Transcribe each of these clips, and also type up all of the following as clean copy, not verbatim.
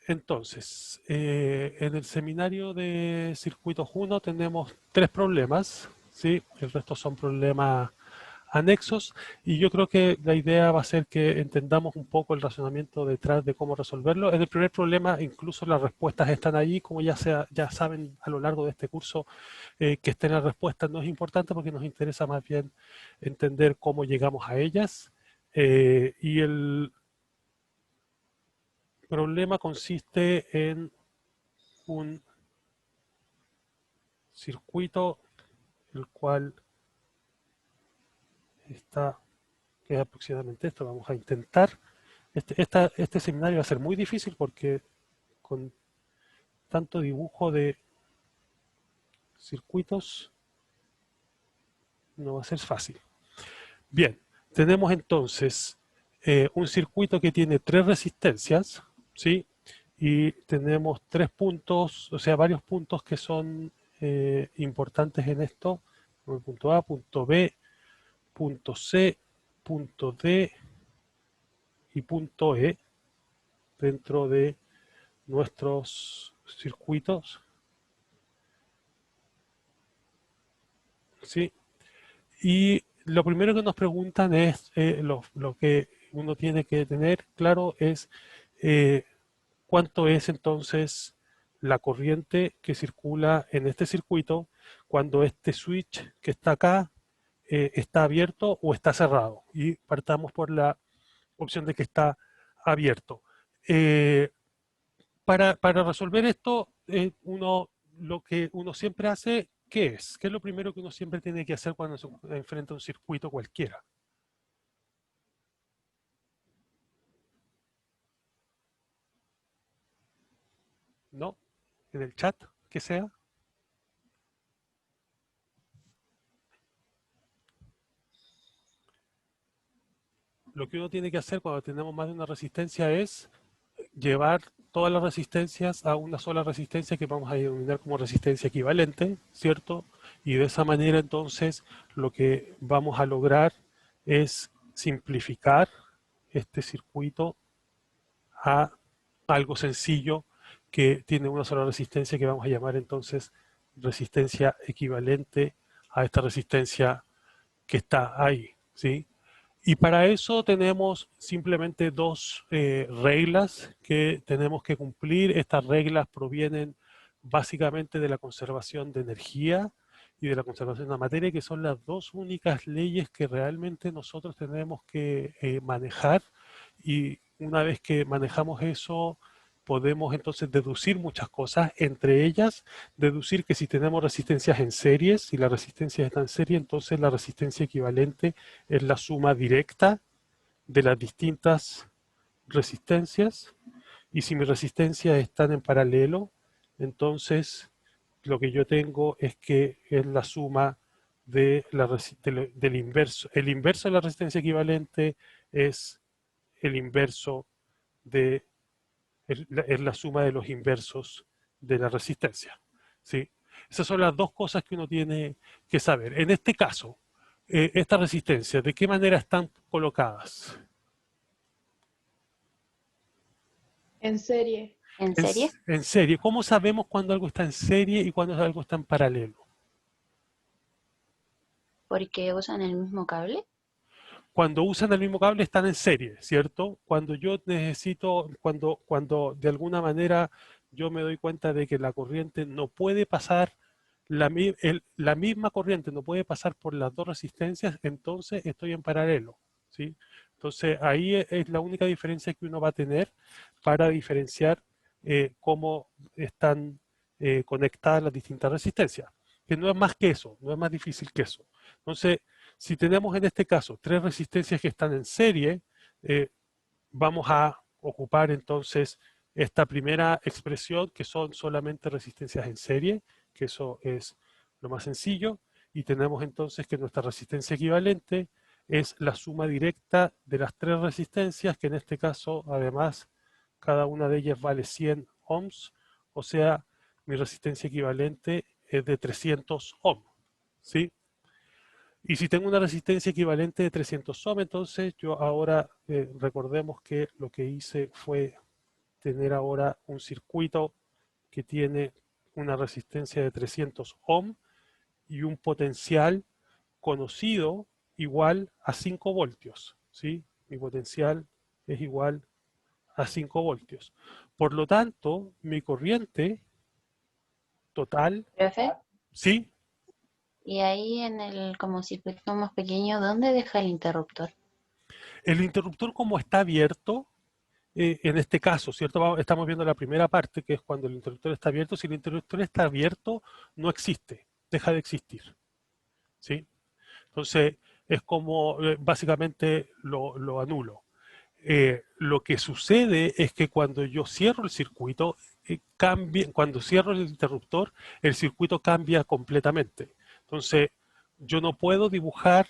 Entonces, en el seminario de circuitos 1 tenemos 3 problemas, ¿sí? El resto son problemas anexos y yo creo que la idea va a ser que entendamos un poco el razonamiento detrás de cómo resolverlo. En el primer problema incluso las respuestas están allí, como ya saben a lo largo de este curso, que estén las respuestas no es importante porque nos interesa más bien entender cómo llegamos a ellas. Y el problema consiste en un circuito el cual está, que es aproximadamente esto. Vamos a intentar. Este seminario va a ser muy difícil porque con tanto dibujo de circuitos no va a ser fácil. Bien, tenemos entonces un circuito que tiene 3 resistencias, ¿sí? Y tenemos 3 puntos, o sea, varios puntos que son importantes en esto, como punto A, punto B, punto C, punto D y punto E dentro de nuestros circuitos, ¿sí? Y lo primero que nos preguntan es, lo que uno tiene que tener claro es eh, cuánto es entonces la corriente que circula en este circuito cuando este switch que está acá está abierto o está cerrado. Y partamos por la opción de que está abierto. Eh, para resolver esto, lo que uno siempre hace, ¿qué es? ¿Qué es lo primero que uno siempre tiene que hacer cuando se enfrenta a un circuito cualquiera? ¿No? En el chat, que sea. Lo que uno tiene que hacer cuando tenemos más de una resistencia es llevar todas las resistencias a una sola resistencia que vamos a denominar como resistencia equivalente, ¿cierto? Y de esa manera entonces lo que vamos a lograr es simplificar este circuito a algo sencillo que tiene una sola resistencia que vamos a llamar entonces resistencia equivalente a esta resistencia que está ahí, ¿sí? Y para eso tenemos simplemente dos reglas que tenemos que cumplir. Estas reglas provienen básicamente de la conservación de energía y de la conservación de la materia, que son las dos únicas leyes que realmente nosotros tenemos que manejar. Y una vez que manejamos eso, podemos entonces deducir muchas cosas, entre ellas deducir que si tenemos resistencias en series, si la resistencia está en serie, entonces la resistencia equivalente es la suma directa de las distintas resistencias. Y si mis resistencias están en paralelo, entonces lo que yo tengo es que es la suma del inverso. El inverso de la resistencia equivalente es el inverso de es la suma de los inversos de la resistencia. ¿Sí? Esas son las dos cosas que uno tiene que saber. En este caso, estas resistencias, ¿de qué manera están colocadas? En serie. ¿En serie? En serie. ¿Cómo sabemos cuando algo está en serie y cuando algo está en paralelo? ¿Porque usan el mismo cable? Cuando usan el mismo cable están en serie, ¿cierto? Cuando yo necesito, cuando de alguna manera yo me doy cuenta de que la corriente no puede pasar, la misma corriente no puede pasar por las dos resistencias, entonces estoy en paralelo, ¿sí? Entonces ahí es la única diferencia que uno va a tener para diferenciar cómo están conectadas las distintas resistencias, que no es más que eso, no es más difícil que eso. Entonces, si tenemos en este caso 3 resistencias que están en serie, vamos a ocupar entonces esta primera expresión que son solamente resistencias en serie, que eso es lo más sencillo, y tenemos entonces que nuestra resistencia equivalente es la suma directa de las 3 resistencias, que en este caso además cada una de ellas vale 100 ohms, o sea, mi resistencia equivalente es de 300 ohms, ¿sí? Y si tengo una resistencia equivalente de 300 ohm, entonces yo ahora recordemos que lo que hice fue tener ahora un circuito que tiene una resistencia de 300 ohm y un potencial conocido igual a 5 voltios, ¿sí? Mi potencial es igual a 5 voltios. Por lo tanto, mi corriente total, Profe, ¿sí? y ahí en el como circuito más pequeño, ¿dónde deja el interruptor? El interruptor como está abierto, en este caso, ¿cierto? Estamos viendo la primera parte, que es cuando el interruptor está abierto. Si el interruptor está abierto, no existe, deja de existir, ¿sí? Entonces, es como básicamente lo anulo. Lo que sucede es que cuando yo cierro el circuito, cuando cierro el interruptor, el circuito cambia completamente. Entonces, yo no puedo dibujar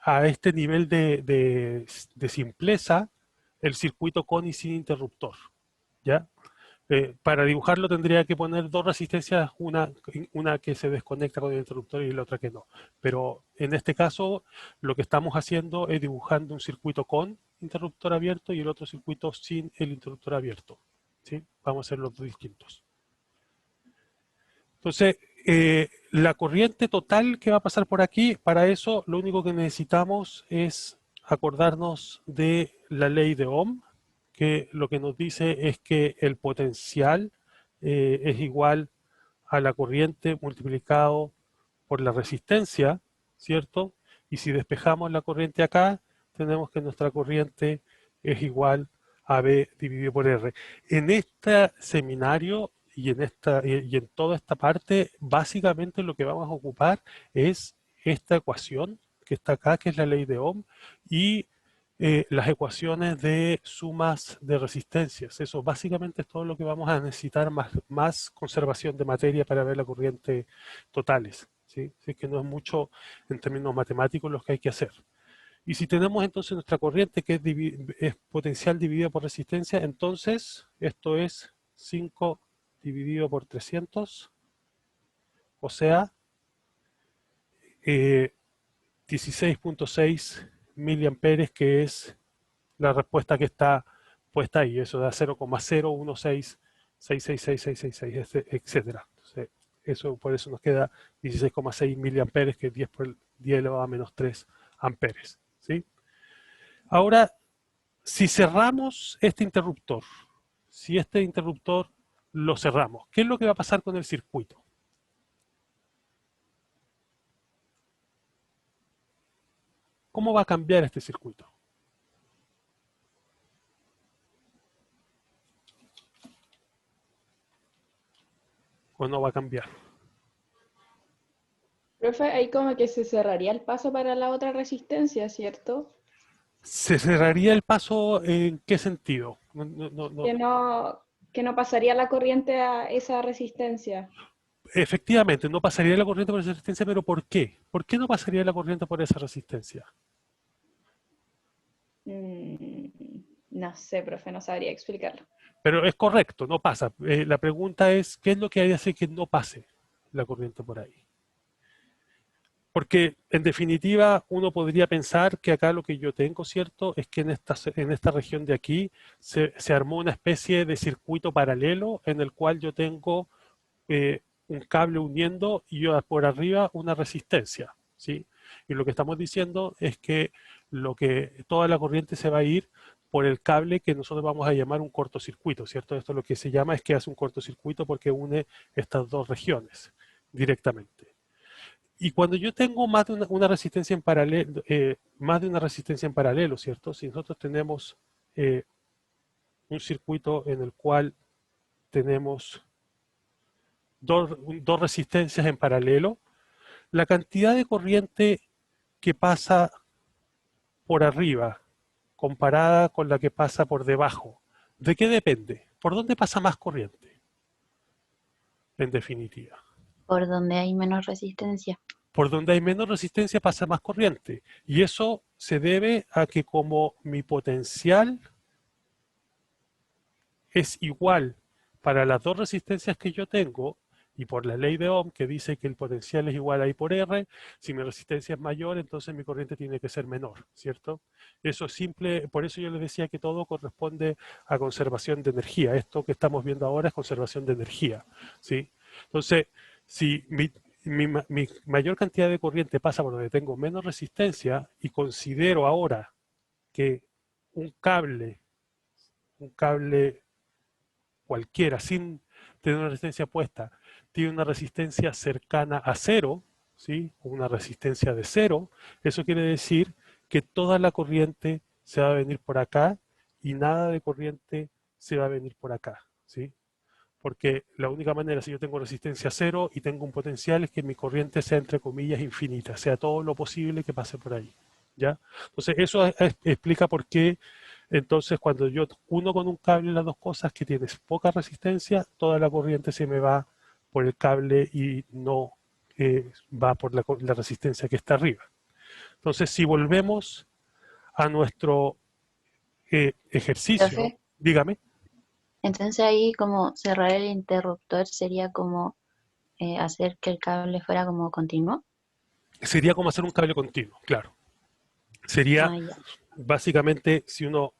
a este nivel de simpleza el circuito con y sin interruptor, ¿ya? Para dibujarlo tendría que poner dos resistencias, una que se desconecta con el interruptor y la otra que no. Pero en este caso lo que estamos haciendo es dibujando un circuito con interruptor abierto y el otro circuito sin el interruptor abierto, ¿sí? Vamos a hacer los dos distintos. Entonces, la corriente total que va a pasar por aquí, para eso lo único que necesitamos es acordarnos de la ley de Ohm, que lo que nos dice es que el potencial es igual a la corriente multiplicado por la resistencia, ¿cierto? Y si despejamos la corriente acá, tenemos que nuestra corriente es igual a B dividido por R. En este seminario y en toda esta parte, básicamente lo que vamos a ocupar es esta ecuación que está acá, que es la ley de Ohm, y las ecuaciones de sumas de resistencias. Eso básicamente es todo lo que vamos a necesitar, más conservación de materia para ver la corriente totales, ¿sí? Así que no es mucho en términos matemáticos lo que hay que hacer. Y si tenemos entonces nuestra corriente que es potencial dividido por resistencia, entonces esto es 5 dividido por 300, o sea, 16.6 miliamperes, que es la respuesta que está puesta ahí. Eso da 0,0166666666, etcétera. Entonces, por eso nos queda 16,6 miliamperes, que es 10 por 10 elevado a menos 3 amperes, ¿sí? Ahora, si cerramos este interruptor, si este interruptor lo cerramos, ¿qué es lo que va a pasar con el circuito? ¿Cómo va a cambiar este circuito? ¿O no va a cambiar? Profe, ahí como que se cerraría el paso para la otra resistencia, ¿cierto? ¿Se cerraría el paso en qué sentido? Que no, que no pasaría la corriente a esa resistencia. Efectivamente, no pasaría la corriente por esa resistencia, pero ¿por qué? ¿Por qué no pasaría la corriente por esa resistencia? Mm, no sé, profe, no sabría explicarlo. Pero es correcto, no pasa. La pregunta es, ¿qué es lo que hay que hacer que no pase la corriente por ahí? Porque en definitiva uno podría pensar que acá lo que yo tengo, ¿cierto? Es que en esta región de aquí se armó una especie de circuito paralelo en el cual yo tengo un cable uniendo y yo por arriba una resistencia, ¿sí? Y lo que estamos diciendo es que toda la corriente se va a ir por el cable que nosotros vamos a llamar un cortocircuito, ¿cierto? Esto lo que se llama es que hace un cortocircuito porque une estas dos regiones directamente. Y cuando yo tengo más de una resistencia en paralelo, más de una resistencia en paralelo, ¿cierto? Si nosotros tenemos eh, un circuito en el cual tenemos dos resistencias en paralelo, la cantidad de corriente que pasa por arriba comparada con la que pasa por debajo, ¿de qué depende? ¿Por dónde pasa más corriente? En definitiva. Por donde hay menos resistencia. Por donde hay menos resistencia pasa más corriente. Y eso se debe a que como mi potencial es igual para las dos resistencias que yo tengo, Y por la ley de Ohm, que dice que el potencial es igual a I por R, si mi resistencia es mayor, entonces mi corriente tiene que ser menor, ¿cierto? Eso es simple, por eso yo les decía que todo corresponde a conservación de energía. Esto que estamos viendo ahora es conservación de energía, ¿sí? Entonces, si mi mayor cantidad de corriente pasa por donde tengo menos resistencia y considero ahora que un cable cualquiera, sin tener una resistencia puesta, tiene una resistencia cercana a cero, ¿sí? Una resistencia de cero, eso quiere decir que toda la corriente se va a venir por acá y nada de corriente se va a venir por acá, ¿sí? Porque la única manera, si yo tengo resistencia cero y tengo un potencial, es que mi corriente sea, entre comillas, infinita, sea todo lo posible que pase por ahí, ¿ya? Entonces, eso explica por qué, entonces, cuando yo uno con un cable las dos cosas, que tienes poca resistencia, toda la corriente se me va por el cable y no va por la resistencia que está arriba. Entonces, si volvemos a nuestro ejercicio, Profe, dígame, entonces ahí como cerrar el interruptor sería como hacer que el cable fuera como continuo. sería como hacer un cable continuo, claro. Sería Ah, ya. básicamente, si uno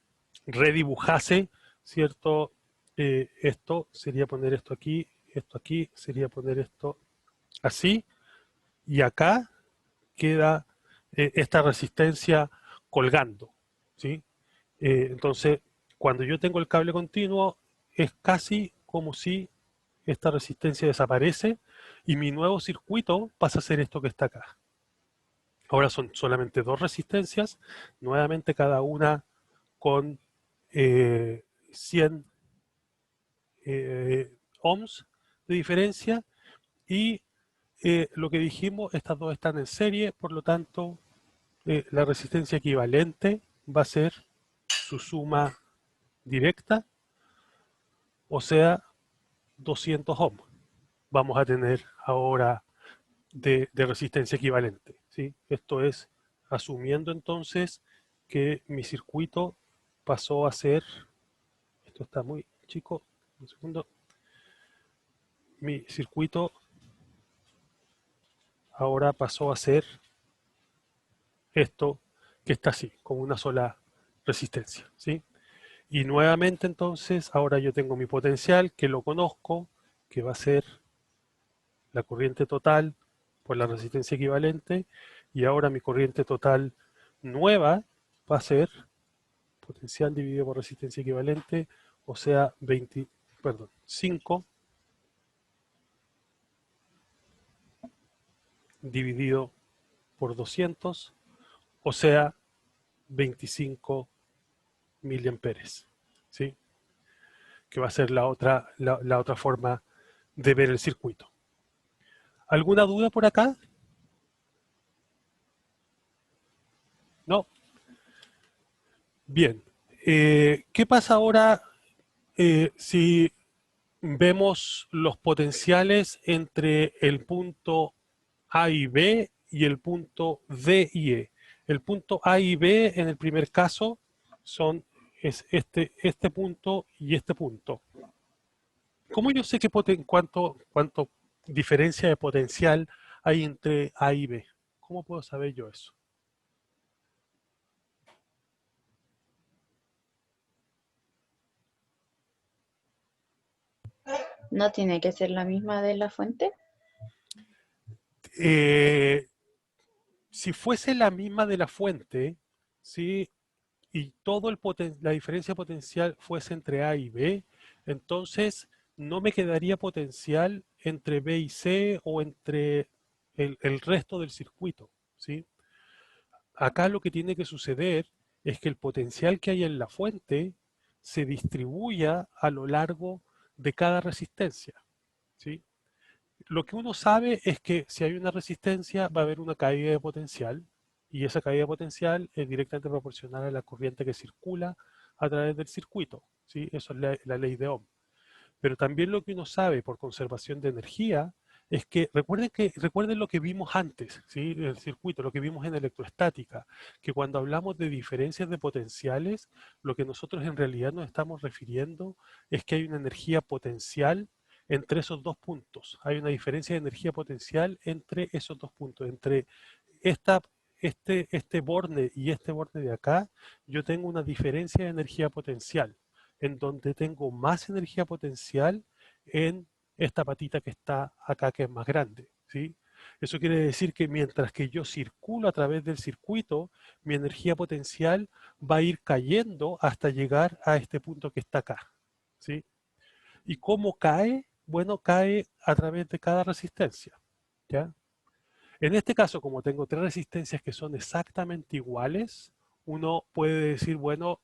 redibujase, ¿cierto? Esto sería poner esto aquí, sería poner esto así, y acá queda esta resistencia colgando, ¿sí? Entonces, cuando yo tengo el cable continuo, es casi como si esta resistencia desaparece y mi nuevo circuito pasa a ser esto que está acá. Ahora son solamente dos resistencias, nuevamente cada una con 100 ohms de diferencia y lo que dijimos, estas dos están en serie, por lo tanto la resistencia equivalente va a ser su suma directa, o sea, 200 ohms. Vamos a tener ahora de resistencia equivalente, ¿sí? Esto es asumiendo entonces que mi circuito pasó a ser, esto está muy chico, un segundo, mi circuito ahora pasó a ser esto que está así, con una sola resistencia, ¿sí? Y nuevamente entonces, ahora yo tengo mi potencial, que lo conozco, que va a ser la corriente total por la resistencia equivalente, y ahora mi corriente total nueva va a ser potencial dividido por resistencia equivalente, o sea, 5 dividido por 200, o sea, 25 miliamperes, ¿sí? Que va a ser la otra forma de ver el circuito. ¿Alguna duda por acá? No. Bien. ¿Qué pasa ahora si vemos los potenciales entre el punto A y B y el punto D y E? El punto A y B en el primer caso es este punto y este punto. ¿Cómo yo sé cuánto diferencia de potencial hay entre A y B? ¿Cómo puedo saber yo eso? No tiene que ser la misma de la fuente. Eh, si fuese la misma de la fuente, ¿sí? Y todo la diferencia potencial fuese entre A y B, entonces no me quedaría potencial entre B y C o entre el resto del circuito, ¿sí? Acá lo que tiene que suceder es que el potencial que hay en la fuente se distribuya a lo largo de cada resistencia, ¿sí? Lo que uno sabe es que si hay una resistencia va a haber una caída de potencial y esa caída de potencial es directamente proporcional a la corriente que circula a través del circuito, ¿sí? Eso es la ley de Ohm. Pero también lo que uno sabe por conservación de energía es recuerden lo que vimos antes, ¿sí? El circuito, lo que vimos en electroestática, que cuando hablamos de diferencias de potenciales, lo que nosotros en realidad nos estamos refiriendo es que hay una energía potencial entre esos dos puntos. Hay una diferencia de energía potencial entre esos dos puntos. Entre esta, este borde y este borde de acá, yo tengo una diferencia de energía potencial, en donde tengo más energía potencial en esta patita que está acá, que es más grande, ¿sí? Eso quiere decir que mientras que yo circulo a través del circuito, mi energía potencial va a ir cayendo hasta llegar a este punto que está acá, ¿sí? ¿Y cómo cae? Bueno, cae a través de cada resistencia, ¿ya? En este caso, como tengo tres resistencias que son exactamente iguales, uno puede decir, bueno,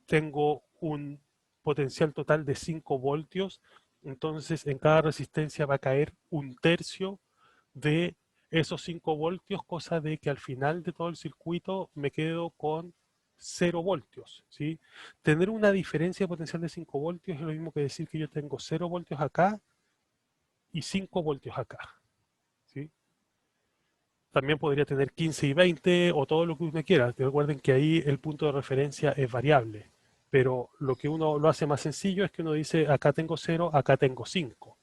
tengo un potencial total de 5 voltios, entonces en cada resistencia va a caer un tercio de esos 5 voltios, cosa de que al final de todo el circuito me quedo con 0 voltios, ¿sí? Tener una diferencia de potencial de 5 voltios es lo mismo que decir que yo tengo 0 voltios acá y 5 voltios acá, ¿sí? También podría tener 15 y 20 o todo lo que uno quiera. Recuerden que ahí el punto de referencia es variable, pero lo que uno lo hace más sencillo es que uno dice acá tengo 0, acá tengo 5.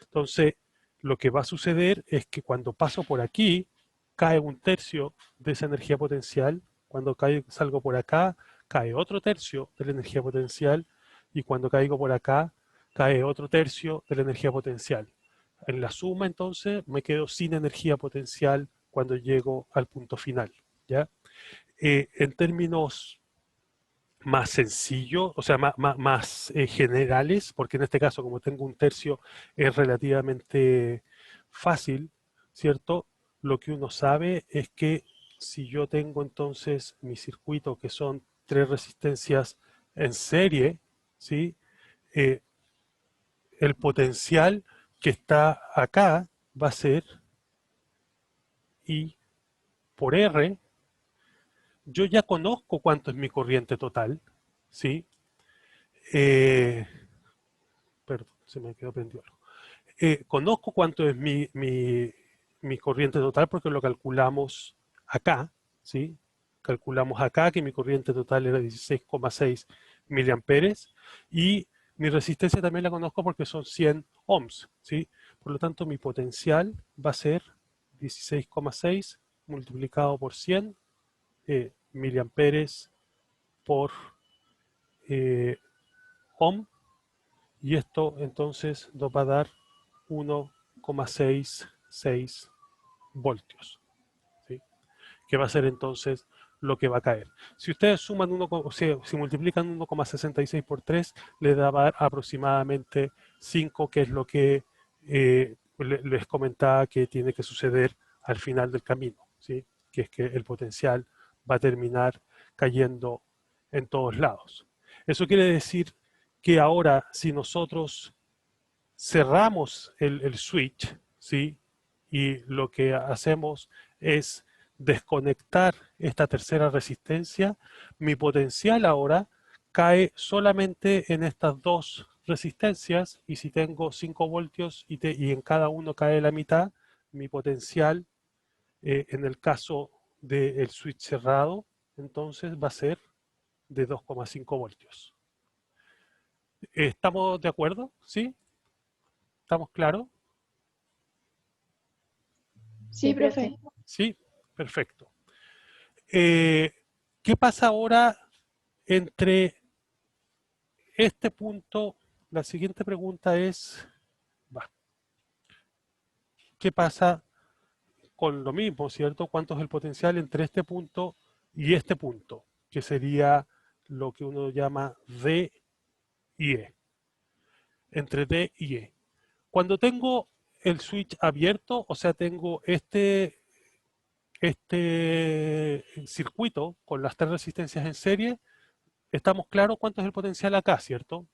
Entonces, lo que va a suceder es que cuando paso por aquí, cae un tercio de esa energía potencial. Cuando salgo por acá, cae otro tercio de la energía potencial. Y cuando caigo por acá, cae otro tercio de la energía potencial. En la suma, entonces, me quedo sin energía potencial cuando llego al punto final, ¿ya? En términos más sencillos, o sea, más generales, porque en este caso, como tengo un tercio, es relativamente fácil, ¿cierto? Lo que uno sabe es que si yo tengo entonces mi circuito, que son tres resistencias en serie, ¿sí? Eh, el potencial que está acá va a ser I por R. Yo ya conozco cuánto es mi corriente total, ¿sí? Eh, Perdón, se me quedó prendido algo. Conozco cuánto es mi corriente total porque lo calculamos acá, ¿sí? Calculamos acá que mi corriente total era 16,6 miliamperes y mi resistencia también la conozco porque son 100 ohms, ¿sí? Por lo tanto, mi potencial va a ser 16,6 multiplicado por 100 miliamperes por ohm, y esto entonces nos va a dar 1,66 voltios, ¿sí? Que va a ser entonces lo que va a caer. Si ustedes suman o sea, si multiplican 1,66 por 3, les da a dar aproximadamente 5, que es lo que les comentaba que tiene que suceder al final del camino, ¿sí? Que es que el potencial va a terminar cayendo en todos lados. Eso quiere decir que ahora, si nosotros cerramos el switch, ¿sí? Y lo que hacemos es desconectar esta tercera resistencia, mi potencial ahora cae solamente en estas dos resistencias, y si tengo 5 voltios y en cada uno cae la mitad, mi potencial en el caso del switch cerrado, entonces va a ser de 2,5 voltios. ¿Estamos de acuerdo? ¿Sí? ¿Estamos claros? Sí, Sí, profe. profe. Sí, perfecto. Eh, ¿Qué pasa ahora entre este punto? La siguiente pregunta es, ¿qué pasa con lo mismo, cierto? ¿Cuánto es el potencial entre este punto y este punto? Que sería lo que uno llama D y E. Entre D y E. Cuando tengo el switch abierto, o sea, tengo este circuito con las tres resistencias en serie, estamos claros cuánto es el potencial acá, ¿cierto?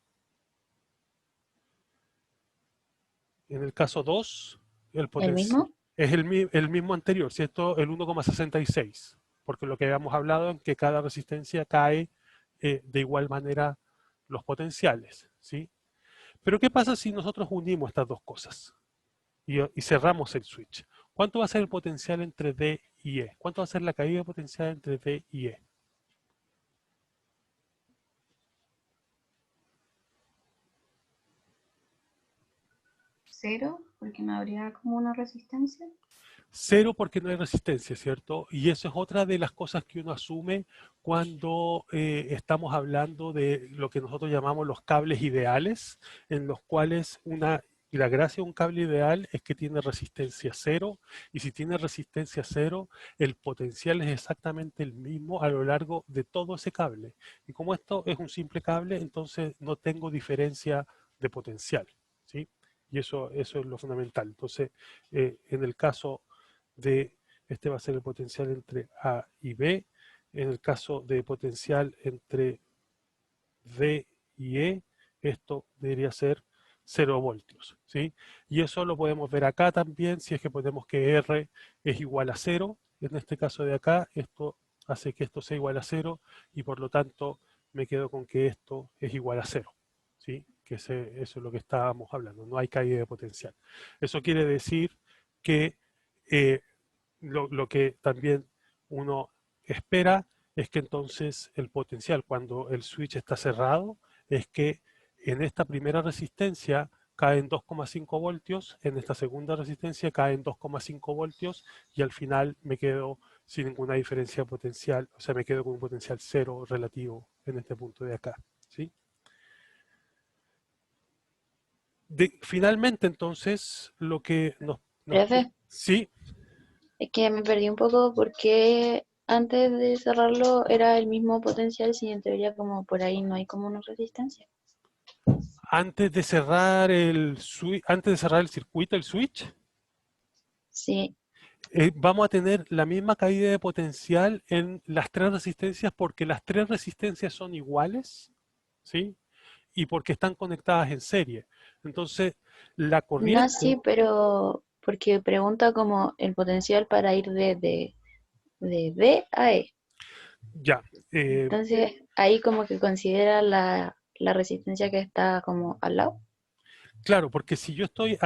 En el caso 2, el ¿El potencial mismo? es el mismo anterior, ¿cierto? El 1,66, porque lo que habíamos hablado es que cada resistencia cae de igual manera los potenciales, ¿sí? Pero ¿qué pasa si nosotros unimos estas dos cosas y cerramos el switch? ¿Cuánto va a ser el potencial entre D y E? ¿Cuánto va a ser la caída potencial entre D y E? cero, porque no habría como una resistencia. Cero porque no hay resistencia, ¿cierto? Y eso es otra de las cosas que uno asume cuando estamos hablando de lo que nosotros llamamos los cables ideales, en los cuales y la gracia de un cable ideal es que tiene resistencia cero, y si tiene resistencia cero, el potencial es exactamente el mismo a lo largo de todo ese cable. Y como esto es un simple cable, entonces no tengo diferencia de potencial, ¿sí? Y eso es lo fundamental. Entonces, en el caso de, este va a ser el potencial entre A y B, en el caso de potencial entre D y E, esto debería ser 0 voltios, ¿sí? Y eso lo podemos ver acá también, si es que ponemos que R es igual a 0, en este caso de acá, esto hace que esto sea igual a 0, y por lo tanto me quedo con que esto es igual a 0, ¿sí? Que eso es lo que estábamos hablando, no hay caída de potencial. Eso quiere decir que eh, lo que también uno espera es que entonces el potencial cuando el switch está cerrado es que en esta primera resistencia caen 2,5 voltios, en esta segunda resistencia caen 2,5 voltios, y al final me quedo sin ninguna diferencia potencial, o sea, me quedo con un potencial cero relativo en este punto de acá, ¿sí? Finalmente, entonces, lo que Profe, sí. es que me perdí un poco porque antes de cerrarlo era el mismo potencial, si en teoría como por ahí no hay como una resistencia. Antes de cerrar el circuito, el switch, Sí, vamos a tener la misma caída de potencial en las tres resistencias, porque las tres resistencias son iguales, ¿sí? Y porque están conectadas en serie. Entonces, la no corriente, sí, pero porque pregunta como el potencial para ir de D a E. ya, eh, Entonces ahí como que considera la resistencia que está como al lado. claro, porque si yo estoy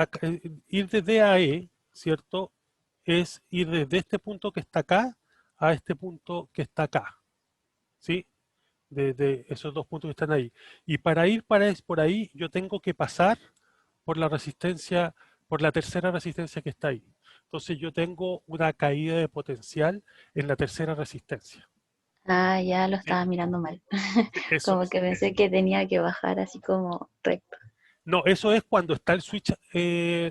ir de D a E, ¿cierto? Es ir desde este punto que está acá a este punto que está acá, ¿sí? De esos dos puntos que están ahí. Y para ir por ahí, yo tengo que pasar por la resistencia, por la tercera resistencia que está ahí. Entonces yo tengo una caída de potencial en la tercera resistencia. Ah, ya lo ¿Sí? estaba mirando mal. Eso Como es. que pensé que tenía que bajar así como recto. No, eso es cuando está el switch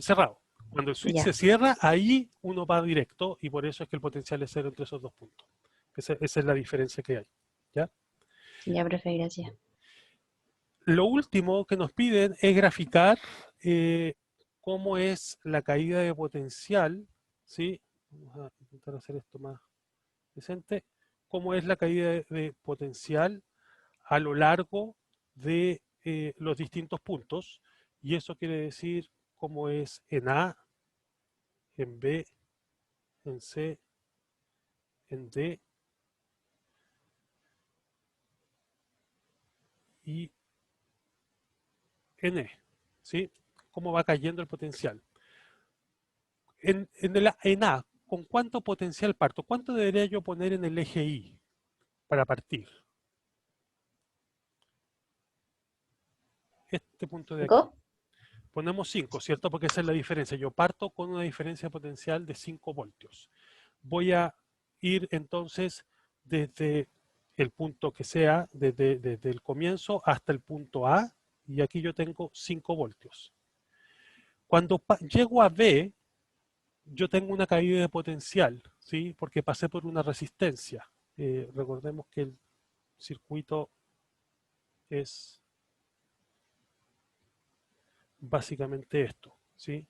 cerrado. Cuando el switch se Ya, cierra, ahí uno va directo, y por eso es que el potencial es cero entre esos dos puntos. Esa es la diferencia que hay. ¿Ya? ya, profe, gracias. Lo último que nos piden es graficar eh, cómo es la caída de potencial, ¿sí? Vamos a intentar hacer esto más decente. Cómo es la caída de potencial a lo largo de los distintos puntos. Y eso quiere decir cómo es en A, en B, en C, en D y en E, ¿sí? Cómo va cayendo el potencial. En A, ¿con cuánto potencial parto? ¿Cuánto debería yo poner en el eje Y para partir? Este punto de aquí. ¿Go? Ponemos 5, ¿cierto? Porque esa es la diferencia. Yo parto con una diferencia potencial de 5 voltios. Voy a ir entonces desde el punto que sea, desde el comienzo hasta el punto A, y aquí yo tengo 5 voltios. Cuando llego a B, yo tengo una caída de potencial, ¿sí? Porque pasé por una resistencia. Recordemos que el circuito es básicamente esto, ¿sí?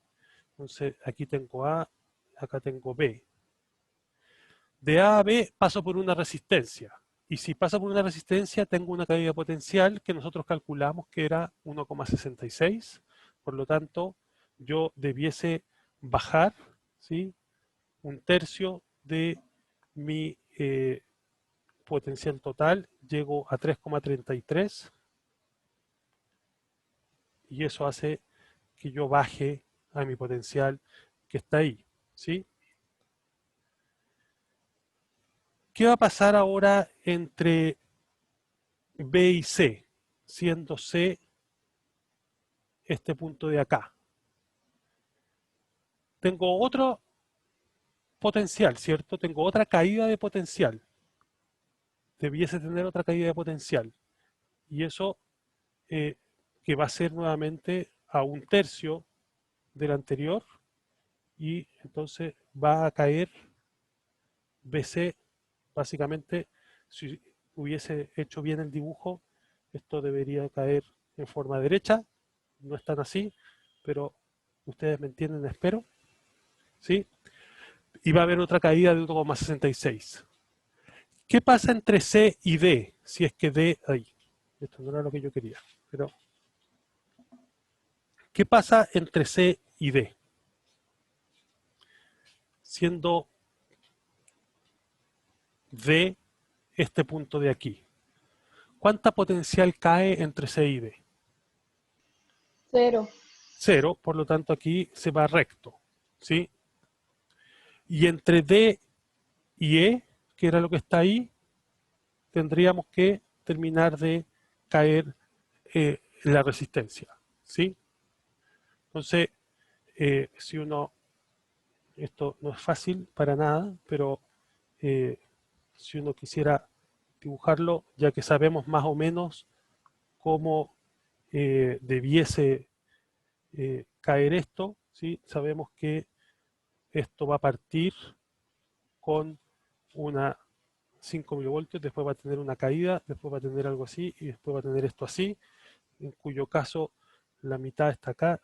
Entonces, aquí tengo A, acá tengo B. De A a B paso por una resistencia. Y si pasa por una resistencia, tengo una caída potencial que nosotros calculamos que era 1,66. Por lo tanto, yo debiese bajar, ¿sí? Un tercio de mi potencial total. Llego a 3,33, y eso hace que yo baje a mi potencial que está ahí, ¿sí? ¿Qué va a pasar ahora entre B y C? Siendo C este punto de acá. tengo otro potencial, ¿cierto? Tengo otra caída de potencial. Debiese tener otra caída de potencial. Y eso eh, que va a ser nuevamente a 1/3 del anterior, y entonces va a caer BC, básicamente, si hubiese hecho bien el dibujo, esto debería caer en forma derecha, no es tan así, pero ustedes me entienden, espero, ¿sí? Y va a haber otra caída de 1,66. ¿Qué pasa entre C y D? Si es que D, ahí, esto no era lo que yo quería, pero ¿qué pasa entre C y D? Siendo D este punto de aquí. ¿Cuánta potencial cae entre C y D? 0. 0, por lo tanto aquí se va recto, ¿sí? Y entre D y E, que era lo que está ahí, tendríamos que terminar de caer la resistencia, ¿sí? Entonces, si uno, esto no es fácil para nada, pero eh, si uno quisiera dibujarlo, ya que sabemos más o menos cómo debiese caer esto, ¿sí? Sabemos que esto va a partir con una 5 milivoltios, después va a tener una caída, después va a tener algo así y después va a tener esto así, en cuyo caso la mitad está acá,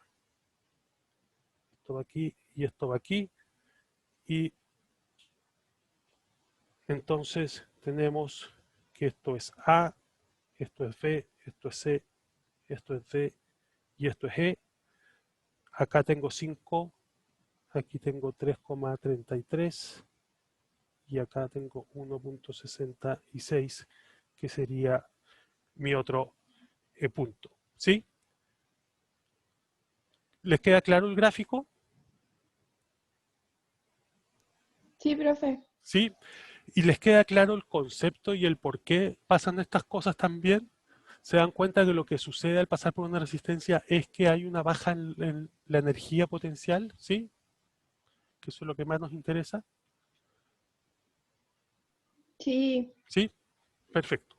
esto va aquí y esto va aquí, y entonces tenemos que esto es A, esto es B, esto es C, esto es D y esto es E. Acá tengo 5, aquí tengo 3,33 y acá tengo 1,66, que sería mi otro punto. ¿Sí? ¿Les queda claro el gráfico? Sí, profe. ¿Sí? ¿Y les queda claro el concepto y el por qué pasan estas cosas también? ¿Se dan cuenta que lo que sucede al pasar por una resistencia es que hay una baja en la energía potencial? ¿Sí? Que eso es lo que más nos interesa. Sí. ¿Sí? Perfecto.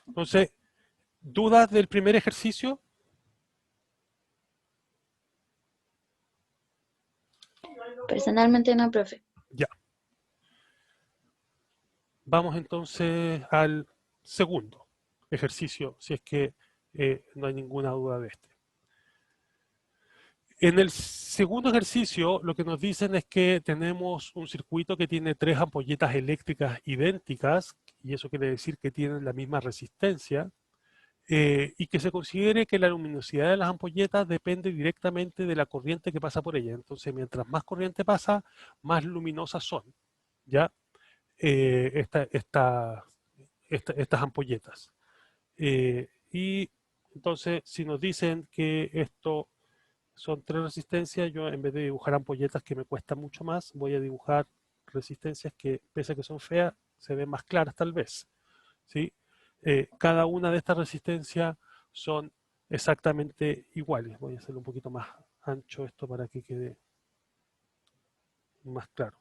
Entonces, ¿dudas del primer ejercicio? Personalmente no, profe. Ya. Vamos entonces al segundo ejercicio, si es que no hay ninguna duda de este. En el segundo ejercicio, lo que nos dicen es que tenemos un circuito que tiene 3 ampolletas eléctricas idénticas, y eso quiere decir que tienen la misma resistencia, y que se considere que la luminosidad de las ampolletas depende directamente de la corriente que pasa por ellas. Entonces, mientras más corriente pasa, más luminosas son, ¿ya? Estas ampolletas. Y entonces, si nos dicen que esto son 3 resistencias, yo en vez de dibujar ampolletas que me cuesta mucho más, voy a dibujar resistencias que, pese a que son feas, se ven más claras tal vez, ¿sí? Cada una de estas resistencias son exactamente iguales. Voy a hacerlo un poquito más ancho esto para que quede más claro.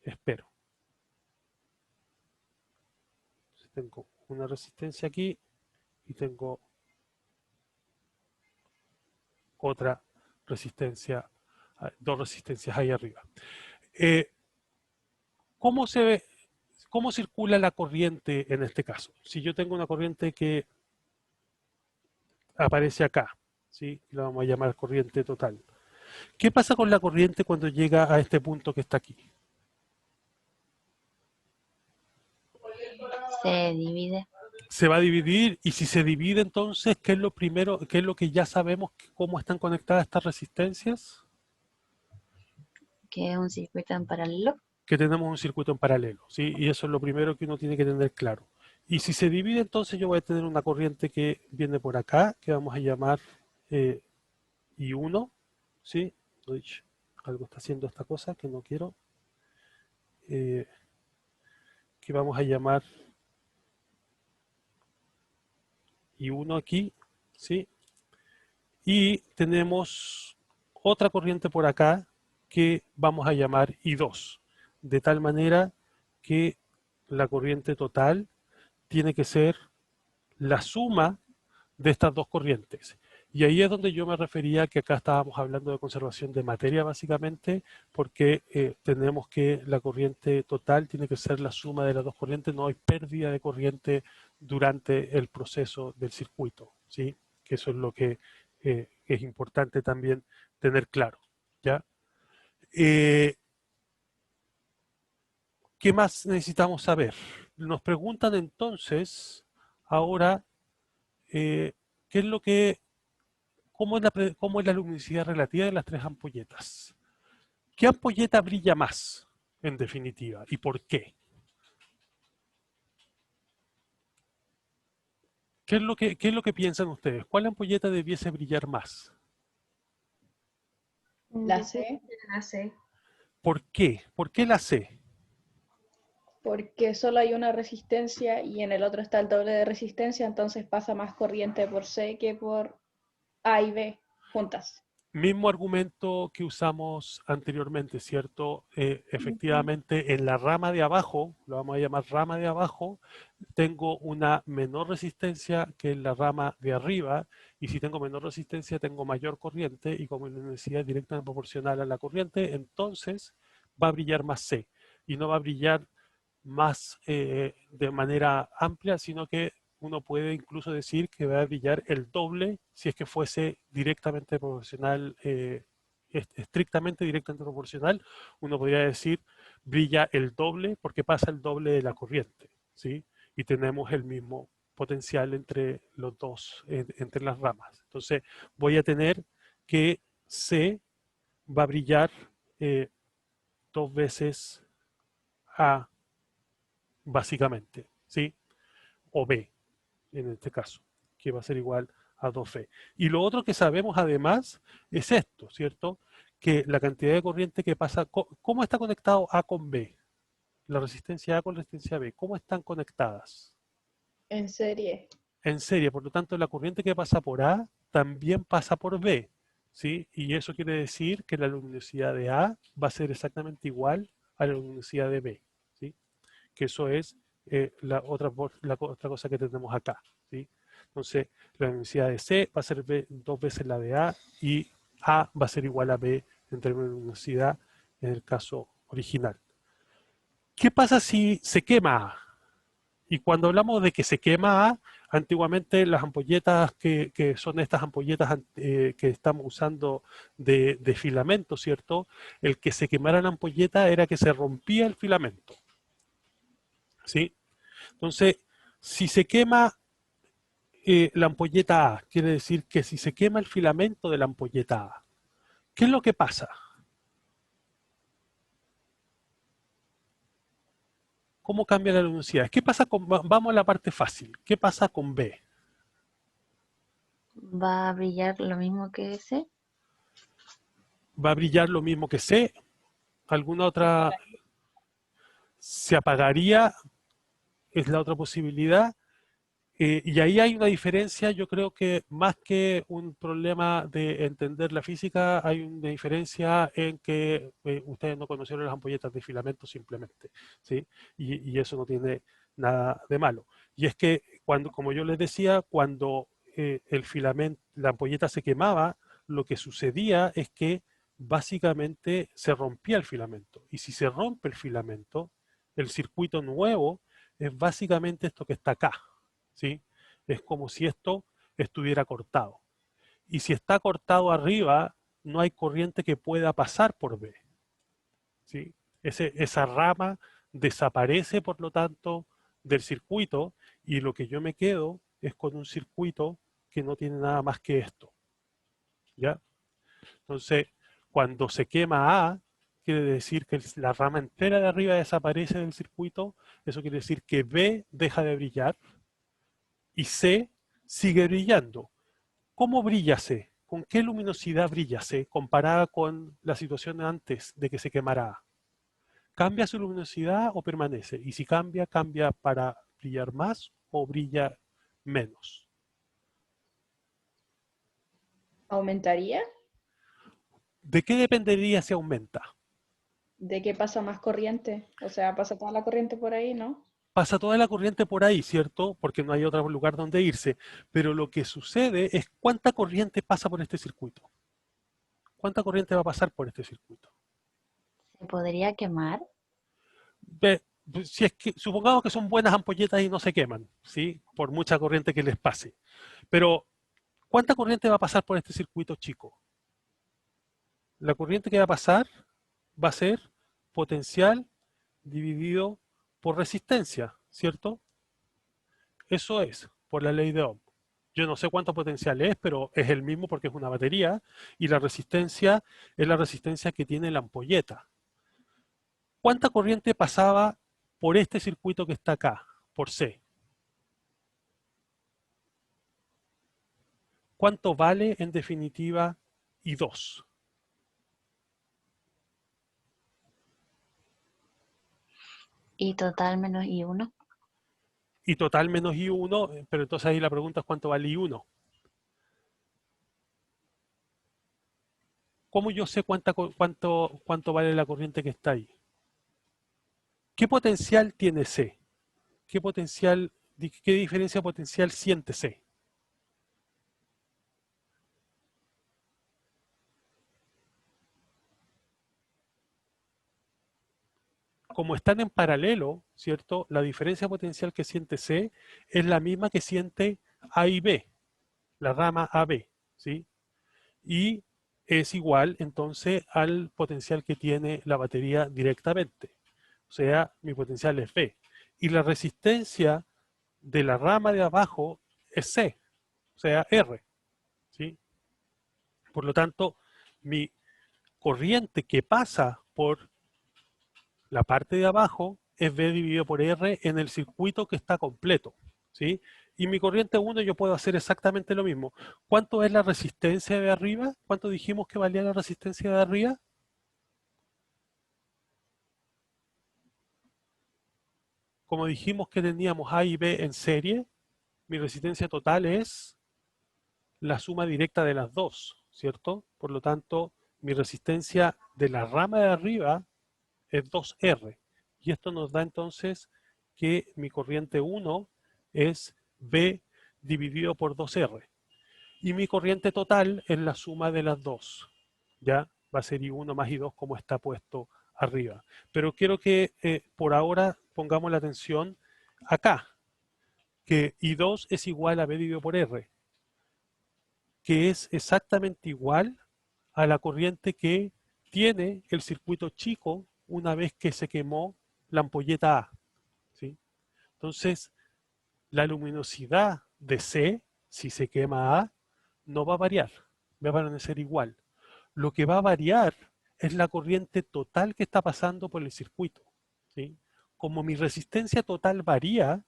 Espero. Tengo una resistencia aquí y tengo otra resistencia, 2 resistencias ahí arriba. Eh, ¿Cómo se ve, cómo circula la corriente en este caso? Si yo tengo una corriente que aparece acá, ¿sí? La vamos a llamar corriente total. ¿Qué pasa con la corriente cuando llega a este punto que está aquí? Se divide, Se va a dividir, y si se divide entonces, ¿qué es lo primero, qué es lo que ya sabemos, cómo están conectadas estas resistencias? que es un circuito en paralelo. Que tenemos un circuito en paralelo, ¿sí? Y eso es lo primero que uno tiene que tener claro. Y si se divide, entonces yo voy a tener una corriente que viene por acá, que vamos a llamar eh, I1, ¿sí? Uy, algo está haciendo esta cosa que no quiero. eh, que vamos a llamar I1 aquí, ¿sí? Y tenemos otra corriente por acá que vamos a llamar I2, de tal manera que la corriente total tiene que ser la suma de estas dos corrientes. Y ahí es donde yo me refería que acá estábamos hablando de conservación de materia básicamente, porque tenemos que la corriente total tiene que ser la suma de las dos corrientes, no hay pérdida de corriente durante el proceso del circuito, ¿sí? Que eso es lo que es importante también tener claro, ¿ya? Eh, ¿Qué más necesitamos saber? Nos preguntan entonces ahora eh, qué es lo que cómo es la luminosidad relativa de las tres ampolletas. ¿Qué ampolleta brilla más, en definitiva? ¿Y por qué? Qué es lo que piensan ustedes? ¿Cuál ampolleta debiese brillar más? La Yo creo C, que la C. ¿Por qué? ¿Por qué la C? porque solo hay una resistencia y en el otro está el doble de resistencia, entonces pasa más corriente por C que por A y B juntas. Mismo argumento que usamos anteriormente, ¿cierto? Ujú. Efectivamente, en la rama de abajo, lo vamos a llamar rama de abajo, tengo una menor resistencia que en la rama de arriba, y si tengo menor resistencia, tengo mayor corriente, y como la intensidad es directamente proporcional a la corriente, entonces va a brillar más C, y no va a brillar más de manera amplia, sino que uno puede incluso decir que va a brillar el doble si es que fuese directamente proporcional, estrictamente directamente proporcional. Uno podría decir brilla el doble porque pasa el doble de la corriente, ¿sí? Y tenemos el mismo potencial entre los dos, entre las ramas. Entonces voy a tener que C va a brillar eh, dos veces A básicamente, ¿sí? O B, en este caso, que va a ser igual a 2B. Y lo otro que sabemos además es esto, ¿cierto? Que la cantidad de corriente que pasa, ¿cómo está conectado A con B? La resistencia A con la resistencia B, ¿cómo están conectadas? En serie. En serie, por lo tanto, la corriente que pasa por A también pasa por B, ¿sí? Y eso quiere decir que la luminosidad de A va a ser exactamente igual a la luminosidad de B, ¿sí? Que eso es la otra cosa que tenemos acá, ¿sí? Entonces, la luminosidad de C va a ser B, dos veces la de A y A va a ser igual a B en términos de luminosidad en el caso original. ¿Qué pasa si se quema A? Y cuando hablamos de que se quema A, antiguamente las ampolletas que son estas ampolletas que estamos usando de filamento, ¿cierto? El que se quemara la ampolleta era que se rompía el filamento, ¿sí? Entonces, si se quema la ampolleta A, quiere decir que si se quema el filamento de la ampolleta A, ¿qué es lo que pasa? ¿Cómo cambia la luminosidad? ¿Qué pasa con, vamos a la parte fácil, ¿qué pasa con B? Va a brillar lo mismo que C. ¿Va a brillar lo mismo que C? ¿Alguna otra se apagaría? Es la otra posibilidad. Y ahí hay una diferencia, yo creo que más que un problema de entender la física, hay una diferencia en que ustedes no conocieron las ampolletas de filamento simplemente, ¿sí? Y eso no tiene nada de malo. Y es que cuando, como yo les decía, cuando el filamento, la ampolleta se quemaba, lo que sucedía es que básicamente se rompía el filamento. Y si se rompe el filamento, el circuito nuevo es básicamente esto que está acá, ¿sí? Es como si esto estuviera cortado. Y si está cortado arriba, no hay corriente que pueda pasar por B, ¿sí? Esa rama desaparece, por lo tanto, del circuito y lo que yo me quedo es con un circuito que no tiene nada más que esto, ¿ya? Entonces, cuando se quema A, quiere decir que la rama entera de arriba desaparece del circuito, eso quiere decir que B deja de brillar y C sigue brillando. ¿Cómo brilla C? ¿Con qué luminosidad brilla C comparada con la situación de antes de que se quemara A? ¿Cambia su luminosidad o permanece? Y si cambia, ¿cambia para brillar más o brilla menos? ¿Aumentaría? ¿De qué dependería si aumenta? ¿De qué pasa más corriente? O sea, pasa toda la corriente por ahí, ¿no? Pasa toda la corriente por ahí, ¿cierto? Porque no hay otro lugar donde irse. Pero lo que sucede es cuánta corriente pasa por este circuito. ¿Cuánta corriente va a pasar por este circuito? ¿Se podría quemar? Si es que, supongamos que son buenas ampolletas y no se queman, ¿sí? Por mucha corriente que les pase. Pero, ¿cuánta corriente va a pasar por este circuito chico? La corriente que va a pasar va a ser potencial dividido por resistencia, ¿cierto? Eso es, por la ley de Ohm. Yo no sé cuánto potencial es, pero es el mismo porque es una batería y la resistencia es la resistencia que tiene la ampolleta. ¿Cuánta corriente pasaba por este circuito que está acá, por C? ¿Cuánto vale en definitiva I2? Y total menos I1. Y total menos I1, pero entonces ahí la pregunta es cuánto vale I1. ¿Cómo yo sé cuánto vale la corriente que está ahí? ¿Qué potencial tiene C? ¿Qué diferencia potencial siente C? Como están en paralelo, ¿cierto? La diferencia potencial que siente C es la misma que siente A y B, la rama AB, ¿sí? Y es igual entonces al potencial que tiene la batería directamente. O sea, mi potencial es B. Y la resistencia de la rama de abajo es C, o sea, R, ¿sí? Por lo tanto, mi corriente que pasa por la parte de abajo es V dividido por R en el circuito que está completo, ¿sí? Y mi corriente 1 yo puedo hacer exactamente lo mismo. ¿Cuánto es la resistencia de arriba? ¿Cuánto dijimos que valía la resistencia de arriba? Como dijimos que teníamos A y B en serie, mi resistencia total es la suma directa de las dos, ¿cierto? Por lo tanto, mi resistencia de la rama de arriba es 2R. Y esto nos da entonces que mi corriente 1 es B dividido por 2R. Y mi corriente total es la suma de las dos. ¿Ya? Va a ser I1 más I2 como está puesto arriba. Pero quiero que por ahora pongamos la atención acá, que I2 es igual a B dividido por R, que es exactamente igual a la corriente que tiene el circuito chico una vez que se quemó la ampolleta A, ¿sí? Entonces, la luminosidad de C, si se quema A, no va a variar, va a permanecer igual. Lo que va a variar es la corriente total que está pasando por el circuito, ¿sí? Como mi resistencia total varía,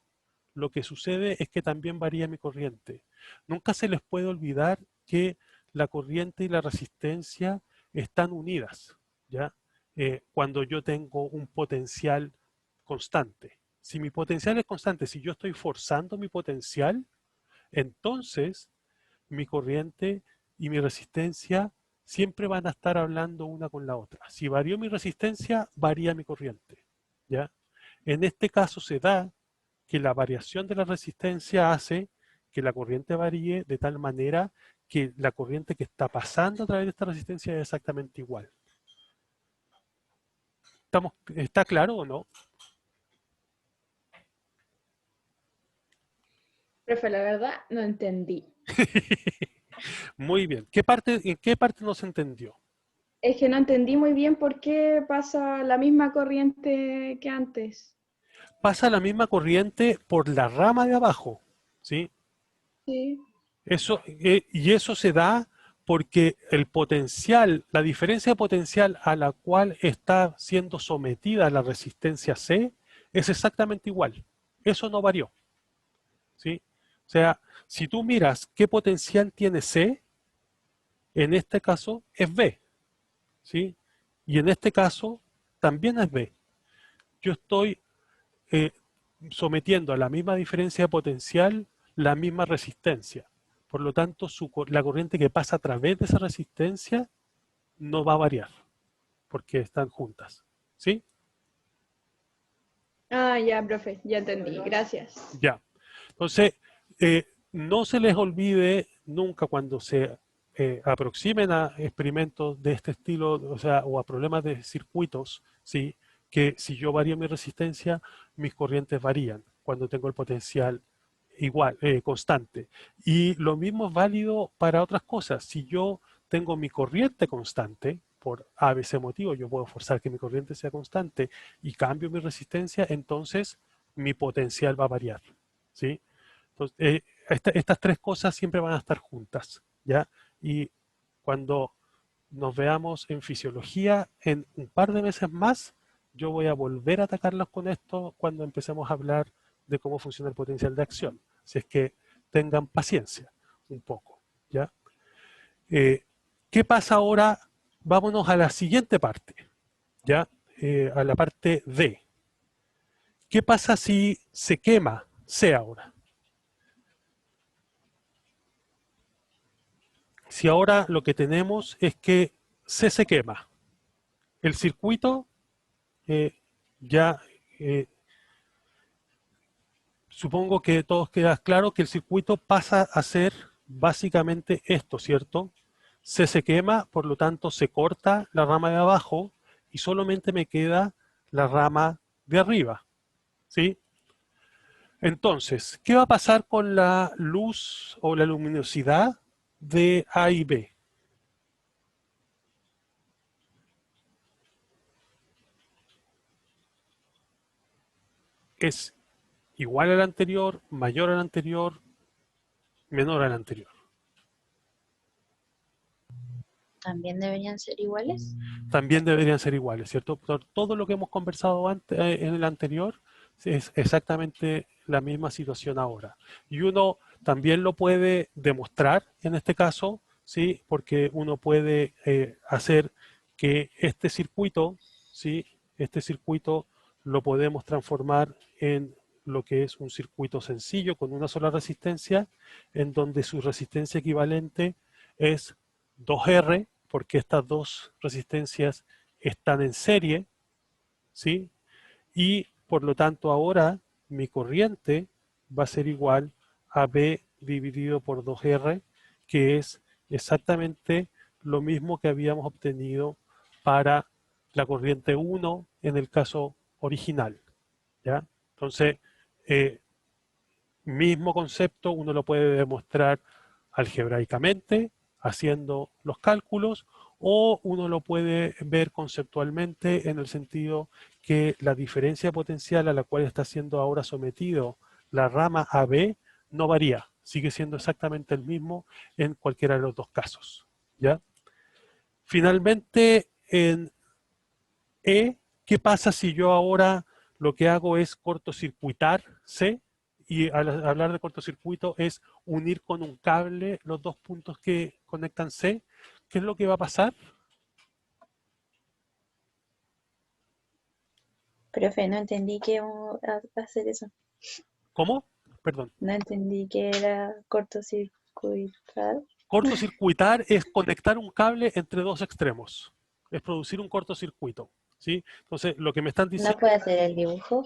lo que sucede es que también varía mi corriente. Nunca se les puede olvidar que la corriente y la resistencia están unidas, ¿ya? Cuando yo tengo un potencial constante. Si mi potencial es constante, si yo estoy forzando mi potencial, entonces mi corriente y mi resistencia siempre van a estar hablando una con la otra. Si varió mi resistencia, varía mi corriente, ¿ya? En este caso se da que la variación de la resistencia hace que la corriente varíe de tal manera que la corriente que está pasando a través de esta resistencia es exactamente igual. ¿Está claro o no? Profe, la verdad no entendí. Muy bien. ¿En qué parte no se entendió? Es que no entendí muy bien por qué pasa la misma corriente que antes. Pasa la misma corriente por la rama de abajo, ¿sí? Sí. Y eso se da porque el potencial, la diferencia de potencial a la cual está siendo sometida la resistencia C es exactamente igual. Eso no varió, ¿sí? O sea, si tú miras qué potencial tiene C, en este caso es B, ¿sí? Y en este caso también es B. Yo estoy eh, sometiendo a la misma diferencia de potencial la misma resistencia. Por lo tanto, la corriente que pasa a través de esa resistencia no va a variar, porque están juntas. ¿Sí? Ah, ya, profe, ya entendí. Gracias. Ya. Entonces, no se les olvide nunca cuando se aproximen a experimentos de este estilo, o sea, o a problemas de circuitos, ¿sí? Que si yo varío mi resistencia, mis corrientes varían cuando tengo el potencial igual, constante. Y lo mismo es válido para otras cosas. Si yo tengo mi corriente constante, por A, B, C motivo, yo puedo forzar que mi corriente sea constante y cambio mi resistencia, entonces mi potencial va a variar. ¿Sí? Entonces, estas tres cosas siempre van a estar juntas, ¿ya? Y cuando nos veamos en fisiología en un par de meses más, yo voy a volver a atacarlos con esto cuando empecemos a hablar de cómo funciona el potencial de acción. Si es que tengan paciencia un poco, ¿ya? Eh, ¿Qué pasa ahora? Vámonos a la siguiente parte, ¿ya? A la parte D. ¿Qué pasa si se quema C ahora? Si ahora lo que tenemos es que C se quema, el circuito eh, ya, supongo que todos queda claro que el circuito pasa a ser básicamente esto, ¿cierto? C se quema, por lo tanto se corta la rama de abajo y solamente me queda la rama de arriba, ¿sí? Entonces, ¿qué va a pasar con la luz o la luminosidad de A y B? Es igual al anterior, mayor al anterior, menor al anterior. También deberían ser iguales. También deberían ser iguales, ¿cierto? Por todo lo que hemos conversado antes, en el anterior es exactamente la misma situación ahora. Y uno también lo puede demostrar en este caso, ¿sí? Porque uno puede hacer que este circuito, ¿sí? Este circuito lo podemos transformar en lo que es un circuito sencillo con una sola resistencia, en donde su resistencia equivalente es 2R, porque estas dos resistencias están en serie, ¿sí? Y por lo tanto ahora mi corriente va a ser igual a B dividido por 2R, que es exactamente lo mismo que habíamos obtenido para la corriente 1 en el caso original, ¿ya? Entonces, eh, mismo concepto uno lo puede demostrar algebraicamente, haciendo los cálculos, o uno lo puede ver conceptualmente en el sentido que la diferencia potencial a la cual está siendo ahora sometido la rama AB no varía, sigue siendo exactamente el mismo en cualquiera de los dos casos. ¿Ya? Finalmente, en E, ¿qué pasa si yo ahora lo que hago es cortocircuitar C? Y al hablar de cortocircuito es unir con un cable los dos puntos que conectan C. ¿Qué es lo que va a pasar? Profe, no entendí que hacer eso. ¿Cómo? Perdón. No entendí que era cortocircuitar. Cortocircuitar es conectar un cable entre dos extremos. Es producir un cortocircuito. ¿Sí? Entonces, lo que me están ¿No diciendo, puede hacer el dibujo?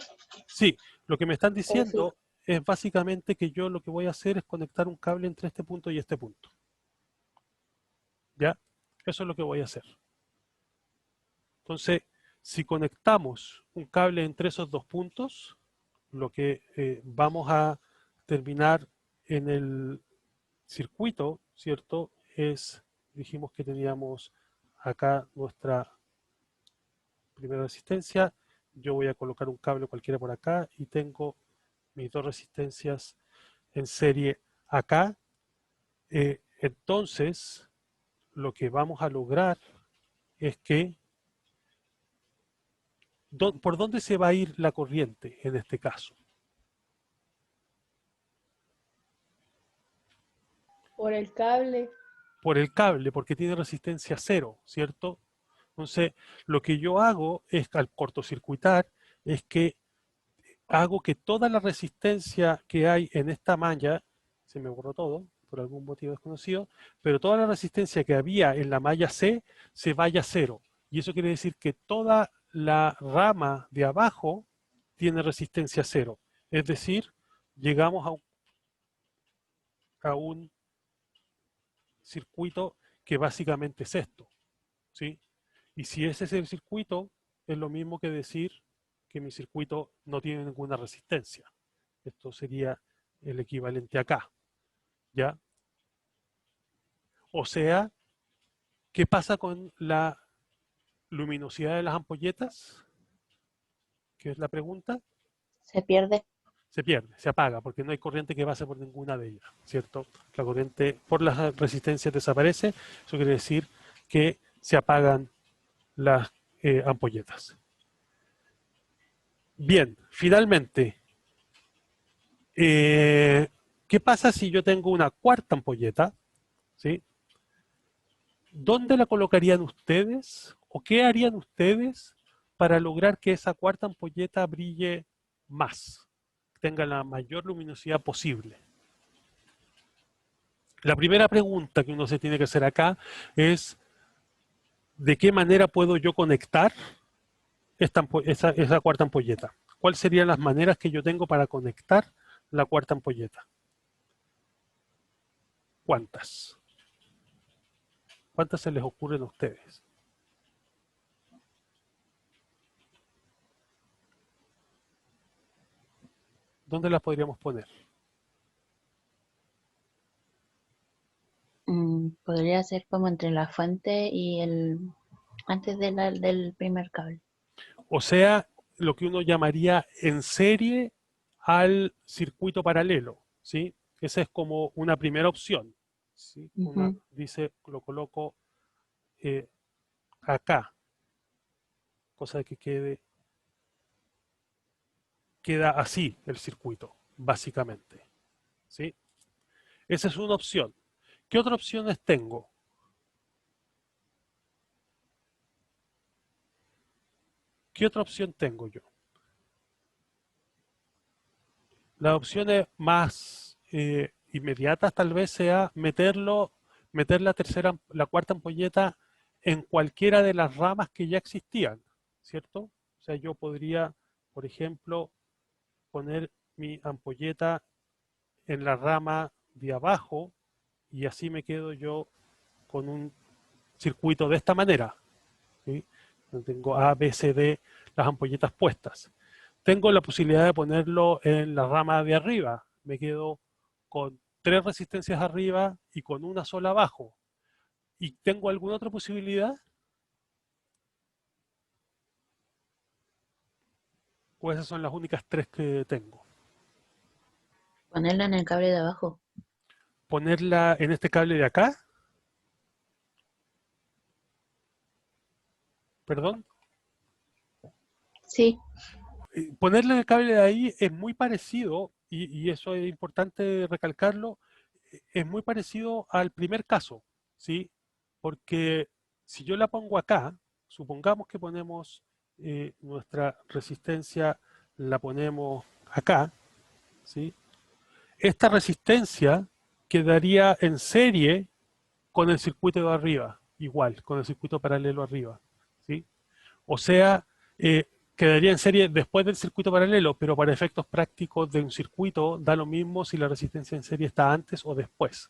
sí, lo que me están O sí. diciendo es básicamente que yo lo que voy a hacer es conectar un cable entre este punto y este punto. ¿Ya? Eso es lo que voy a hacer. Entonces, si conectamos un cable entre esos dos puntos, lo que vamos a terminar en el circuito, ¿cierto? Es, dijimos que teníamos acá nuestra primera resistencia, yo voy a colocar un cable cualquiera por acá y tengo mis dos resistencias en serie acá. Entonces, lo que vamos a lograr es que ¿por dónde se va a ir la corriente en este caso? Por el cable. Por el cable, porque tiene resistencia cero, ¿cierto? Entonces, lo que yo hago es, al cortocircuitar, es que hago que toda la resistencia que hay en esta malla, se me borró todo, por algún motivo desconocido, pero toda la resistencia que había en la malla C se vaya a cero. Y eso quiere decir que toda la rama de abajo tiene resistencia cero. Es decir, llegamos a un circuito que básicamente es esto, ¿sí? Y si ese es el circuito, es lo mismo que decir que mi circuito no tiene ninguna resistencia. Esto sería el equivalente acá, ¿ya? O sea, ¿qué pasa con la luminosidad de las ampolletas? ¿Qué es la pregunta? Se pierde. Se pierde, se apaga, porque no hay corriente que pase por ninguna de ellas, ¿cierto? La corriente por las resistencias desaparece, eso quiere decir que se apagan las ampolletas. Bien, finalmente, ¿qué pasa si yo tengo una cuarta ampolleta? ¿Sí? ¿Dónde la colocarían ustedes o qué harían ustedes para lograr que esa cuarta ampolleta brille más, tenga la mayor luminosidad posible? La primera pregunta que uno se tiene que hacer acá es ¿de qué manera puedo yo conectar esa cuarta ampolleta? ¿Cuáles serían las maneras que yo tengo para conectar la cuarta ampolleta? ¿Cuántas? ¿Cuántas se les ocurren a ustedes? ¿Dónde las podríamos poner? Podría ser como entre la fuente y antes del primer cable. O sea, lo que uno llamaría en serie al circuito paralelo, ¿sí? Esa es como una primera opción, ¿sí? Ujú. Dice, lo coloco acá, cosa de que queda así el circuito, básicamente, ¿sí? Esa es una opción. ¿Qué otras opciones tengo? ¿Qué otra opción tengo yo? Las opciones más inmediatas tal vez sea meter la cuarta ampolleta en cualquiera de las ramas que ya existían, ¿cierto? O sea, yo podría, por ejemplo, poner mi ampolleta en la rama de abajo y así me quedo yo con un circuito de esta manera, ¿sí? Tengo A, B, C, D, las ampolletas puestas. Tengo la posibilidad de ponerlo en la rama de arriba. Me quedo con 3 resistencias arriba y con una sola abajo. ¿Y tengo alguna otra posibilidad? ¿O esas son las únicas 3 que tengo? Ponerla en el cable de abajo. Ponerla en este cable de acá, perdón. Sí, Ponerle en el cable de ahí es muy parecido, y eso es importante recalcarlo, es muy parecido al primer caso, ¿sí? Porque si yo la pongo acá, supongamos que ponemos nuestra resistencia, la ponemos acá, ¿sí? Esta resistencia quedaría en serie con el circuito de arriba, igual, con el circuito paralelo arriba, ¿sí? O sea, quedaría en serie después del circuito paralelo, pero para efectos prácticos de un circuito da lo mismo si la resistencia en serie está antes o después.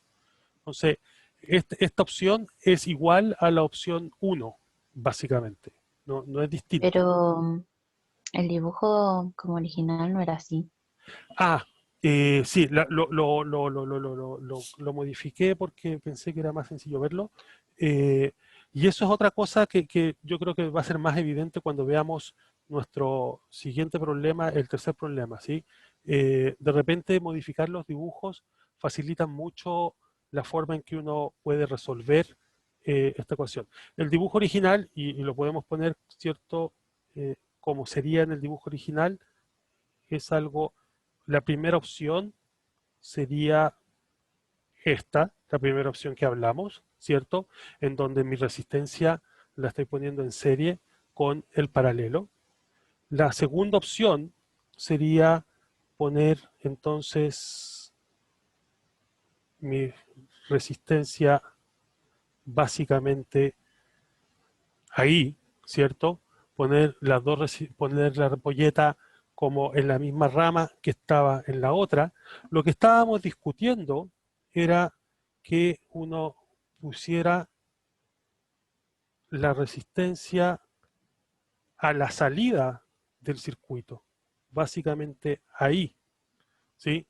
Entonces, esta opción es igual a la opción uno, básicamente. No, no es distinta. pero el dibujo como original no era así. Ah, sí, lo modifiqué porque pensé que era más sencillo verlo. Eh, y eso es otra cosa que yo creo que va a ser más evidente cuando veamos nuestro siguiente problema, el tercer problema, ¿sí? De repente modificar los dibujos facilita mucho la forma en que uno puede resolver esta ecuación. El dibujo original, y lo podemos poner, ¿cierto? Como sería en el dibujo original, es algo, la primera opción sería esta, la primera opción que hablamos, ¿cierto? En donde mi resistencia la estoy poniendo en serie con el paralelo. La segunda opción sería poner entonces resistencia básicamente ahí, ¿cierto? Poner la ampolleta como en la misma rama que estaba en la otra. Lo que estábamos discutiendo era que uno pusiera la resistencia a la salida del circuito, básicamente ahí, ¿sí?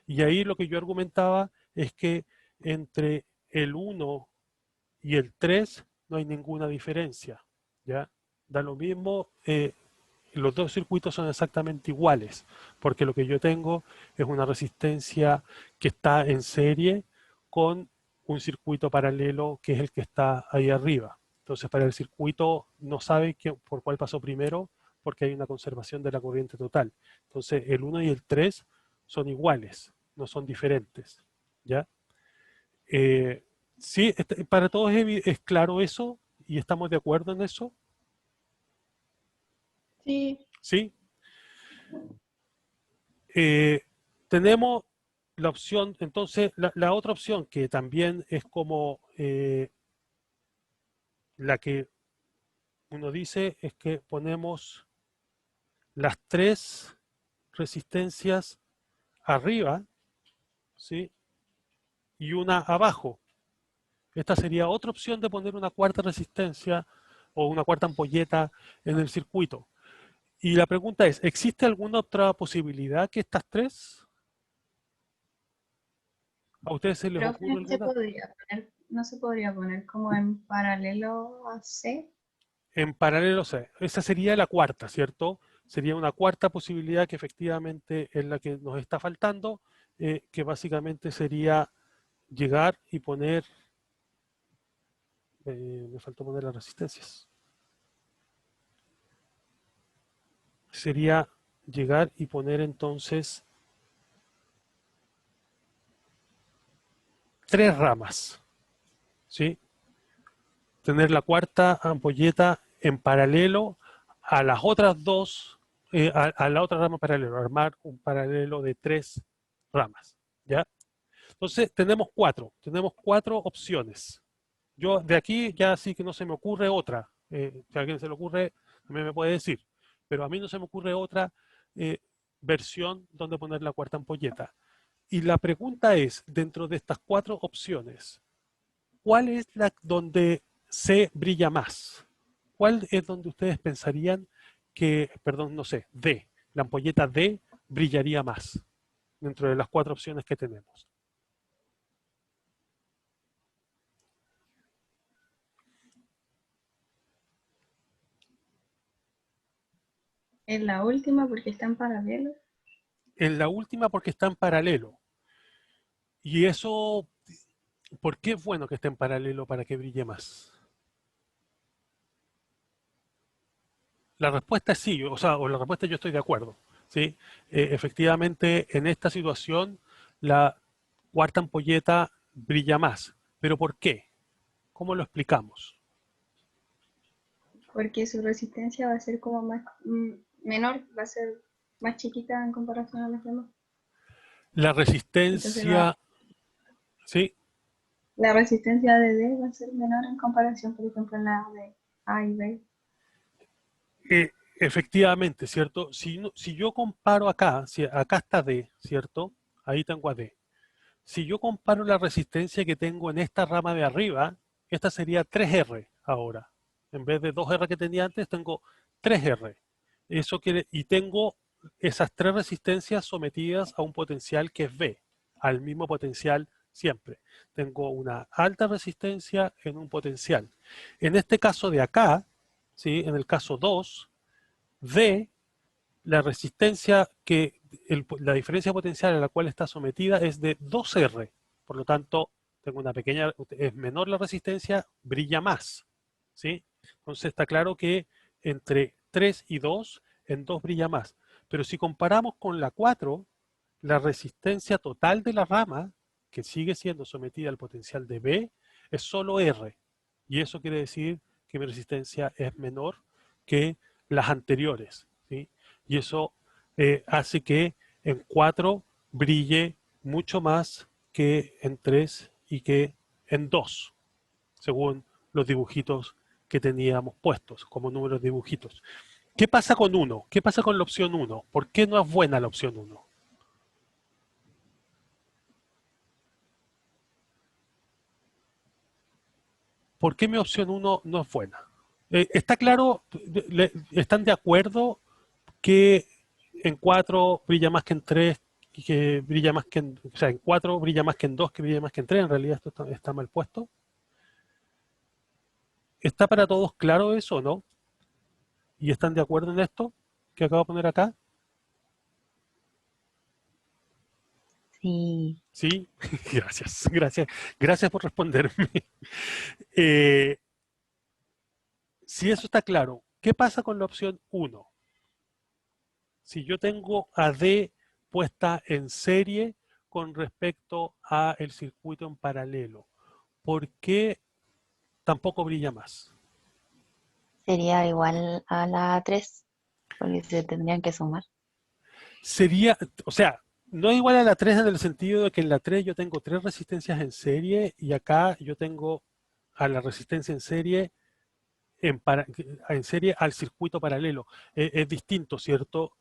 Y ahí lo que yo argumentaba es que entre el 1 y el 3 no hay ninguna diferencia, ¿ya? Da lo mismo, los dos circuitos son exactamente iguales, porque lo que yo tengo es una resistencia que está en serie con un circuito paralelo que es el que está ahí arriba. Entonces, para el circuito no sabe por cuál pasó primero, porque hay una conservación de la corriente total. Entonces, el 1 y el 3 son iguales, no son diferentes, ¿ya? Eh, sí, para todos es claro eso y estamos de acuerdo en eso, Sí, ¿sí? Eh, tenemos la opción, entonces, la otra opción que también es como la que uno dice es que ponemos las tres resistencias arriba, ¿sí? Y una abajo. Esta sería otra opción de poner una cuarta resistencia o una cuarta ampolleta en el circuito. Y la pregunta es, ¿existe alguna otra posibilidad que estas tres? ¿A ustedes se les Profe, ocurre alguna? no se podría poner como en paralelo a C. En paralelo, o sea, esa sería la cuarta, ¿cierto? Sería una cuarta posibilidad que efectivamente es la que nos está faltando, que básicamente sería llegar y poner, me faltó poner las resistencias, sería llegar y poner entonces tres ramas, ¿sí? Tener la cuarta ampolleta en paralelo a las otras dos, a la otra rama paralelo, armar un paralelo de tres ramas, ¿ya? Entonces tenemos cuatro opciones. Yo de aquí ya sí que no se me ocurre otra. Si a alguien se le ocurre, también me puede decir. Pero a mí no se me ocurre otra eh, versión donde poner la cuarta ampolleta. Y la pregunta es, dentro de estas cuatro opciones, ¿cuál es la donde C brilla más? ¿Cuál es donde ustedes pensarían que, perdón, no sé, D, la ampolleta D brillaría más dentro de las cuatro opciones que tenemos? En la última porque está en paralelo. En la última porque está en paralelo. Y eso, ¿por qué es bueno que esté en paralelo para que brille más? La respuesta es sí, o sea, o la respuesta es yo estoy de acuerdo, ¿sí? Efectivamente, en esta situación, la cuarta ampolleta brilla más. ¿Pero por qué? ¿Cómo lo explicamos? Porque su resistencia va a ser como más menor, va a ser más chiquita en comparación a las demás. La Entonces resistencia, ¿sí? la resistencia de D va a ser menor en comparación, por ejemplo, en la de A y B. Efectivamente, ¿cierto? Si yo comparo acá, si acá está D, ¿cierto? Ahí tengo a D. Si yo comparo la resistencia que tengo en esta rama de arriba, esta sería 3R ahora. En vez de 2R que tenía antes, tengo 3R. Y tengo esas tres resistencias sometidas a un potencial que es V, al mismo potencial siempre. Tengo una alta resistencia en un potencial. En este caso de acá, ¿sí? En el caso 2, V, la resistencia la diferencia potencial a la cual está sometida es de 2R. Por lo tanto, tengo es menor la resistencia, brilla más, ¿sí? Entonces está claro que entre 3 y 2, en 2 brilla más. Pero si comparamos con la 4, la resistencia total de la rama, que sigue siendo sometida al potencial de B, es solo R. Y eso quiere decir que mi resistencia es menor que las anteriores, ¿sí? Y eso hace que en 4 brille mucho más que en 3 y que en 2, según los dibujitos que teníamos puestos como números de dibujitos. ¿Qué pasa con 1? ¿Qué pasa con la opción 1? ¿Por qué no es buena la opción 1? ¿Por qué mi opción 1 no es buena? ¿Está claro? ¿Están de acuerdo que en 4 brilla más que en 3, y que brilla más que en, o sea, en 4 brilla más que en 2, que brilla más que en 3? En realidad esto está mal puesto. ¿Está para todos claro eso o no? ¿Y están de acuerdo en esto que acabo de poner acá? Sí, Sí, gracias, gracias, gracias por responderme. Eh, si eso está claro, ¿qué pasa con la opción 1? Si yo tengo a D puesta en serie con respecto a el circuito en paralelo, ¿por qué tampoco brilla más? sería igual a la 3 porque se tendrían que sumar. Sería, o sea, no es igual a la 3 en el sentido de que en la 3 yo tengo 3 resistencias en serie y acá yo tengo a la resistencia en serie en serie al circuito paralelo. Es distinto, ¿cierto?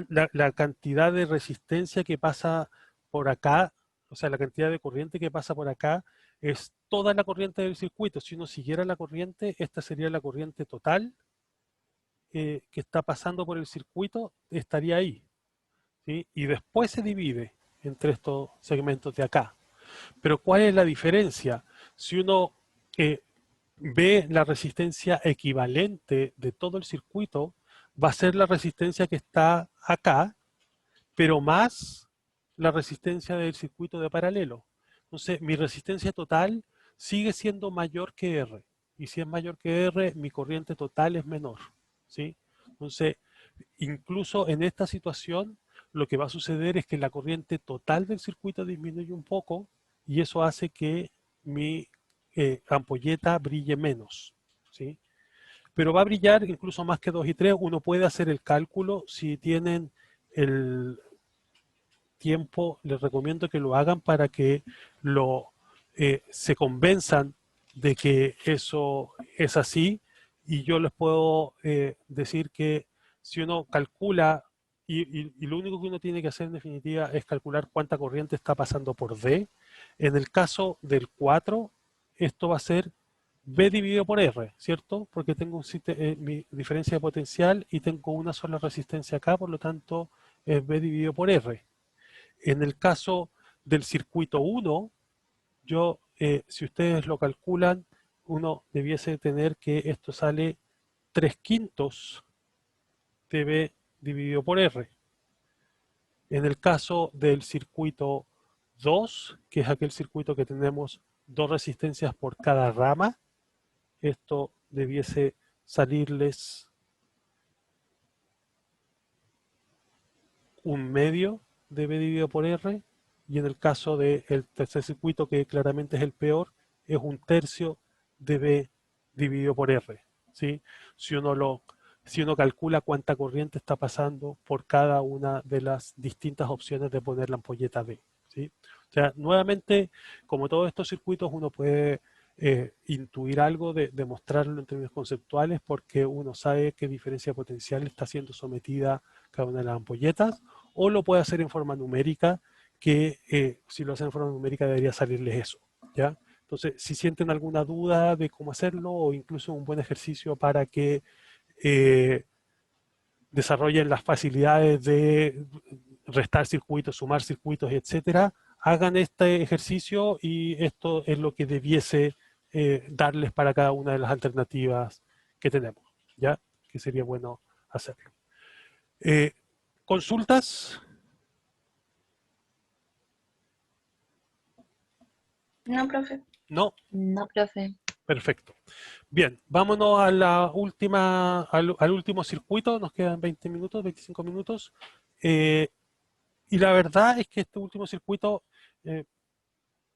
La cantidad de resistencia que pasa por acá, o sea, la cantidad de corriente que pasa por acá es toda la corriente del circuito. Si uno siguiera la corriente, esta sería la corriente total que está pasando por el circuito, estaría ahí, ¿sí? Y después se divide entre estos segmentos de acá. Pero ¿cuál es la diferencia? Si uno eh, ve la resistencia equivalente de todo el circuito, va a ser la resistencia que está acá, pero más la resistencia del circuito de paralelo. Entonces, mi resistencia total sigue siendo mayor que R. Y si es mayor que R, mi corriente total es menor. ¿Sí? Entonces, incluso en esta situación, lo que va a suceder es que la corriente total del circuito disminuye un poco y eso hace que mi ampolleta brille menos. ¿Sí? Pero va a brillar incluso más que 2 y 3. Uno puede hacer el cálculo si tienen el tiempo. Les recomiendo que lo hagan para que se convenzan de que eso es así. Y yo les puedo decir que si uno calcula, y lo único que uno tiene que hacer en definitiva es calcular cuánta corriente está pasando por D. En el caso del 4, esto va a ser B dividido por R, ¿cierto? Porque tengo mi diferencia de potencial y tengo una sola resistencia acá, por lo tanto es B dividido por R. En el caso del circuito 1, si ustedes lo calculan, uno debiese tener que esto sale 3 quintos de B dividido por R. En el caso del circuito 2, que es aquel circuito que tenemos 2 resistencias por cada rama, esto debiese salirles 1/2 de B dividido por R, y en el caso del tercer circuito, que claramente es el peor, es 1/3 de B dividido por R. ¿Sí? Si uno, si uno calcula cuánta corriente está pasando por cada una de las distintas opciones de poner la ampolleta B. ¿Sí? O sea, nuevamente, como todos estos circuitos, uno puede intuir algo, de mostrarlo en términos conceptuales, porque uno sabe qué diferencia potencial está siendo sometida cada una de las ampolletas, o lo puede hacer en forma numérica, que si lo hacen en forma numérica debería salirles eso, ¿ya? Entonces, si sienten alguna duda de cómo hacerlo, o incluso un buen ejercicio para que eh, desarrollen las facilidades de restar circuitos, sumar circuitos, etcétera, hagan este ejercicio y esto es lo que debiese darles para cada una de las alternativas que tenemos, ¿ya? Que sería bueno hacerlo. Eh, ¿Consultas? No, profe. No, No, profe. perfecto. Bien, vámonos a la última, al último circuito, nos quedan 20 minutos, 25 minutos. Eh, y la verdad es que este último circuito eh,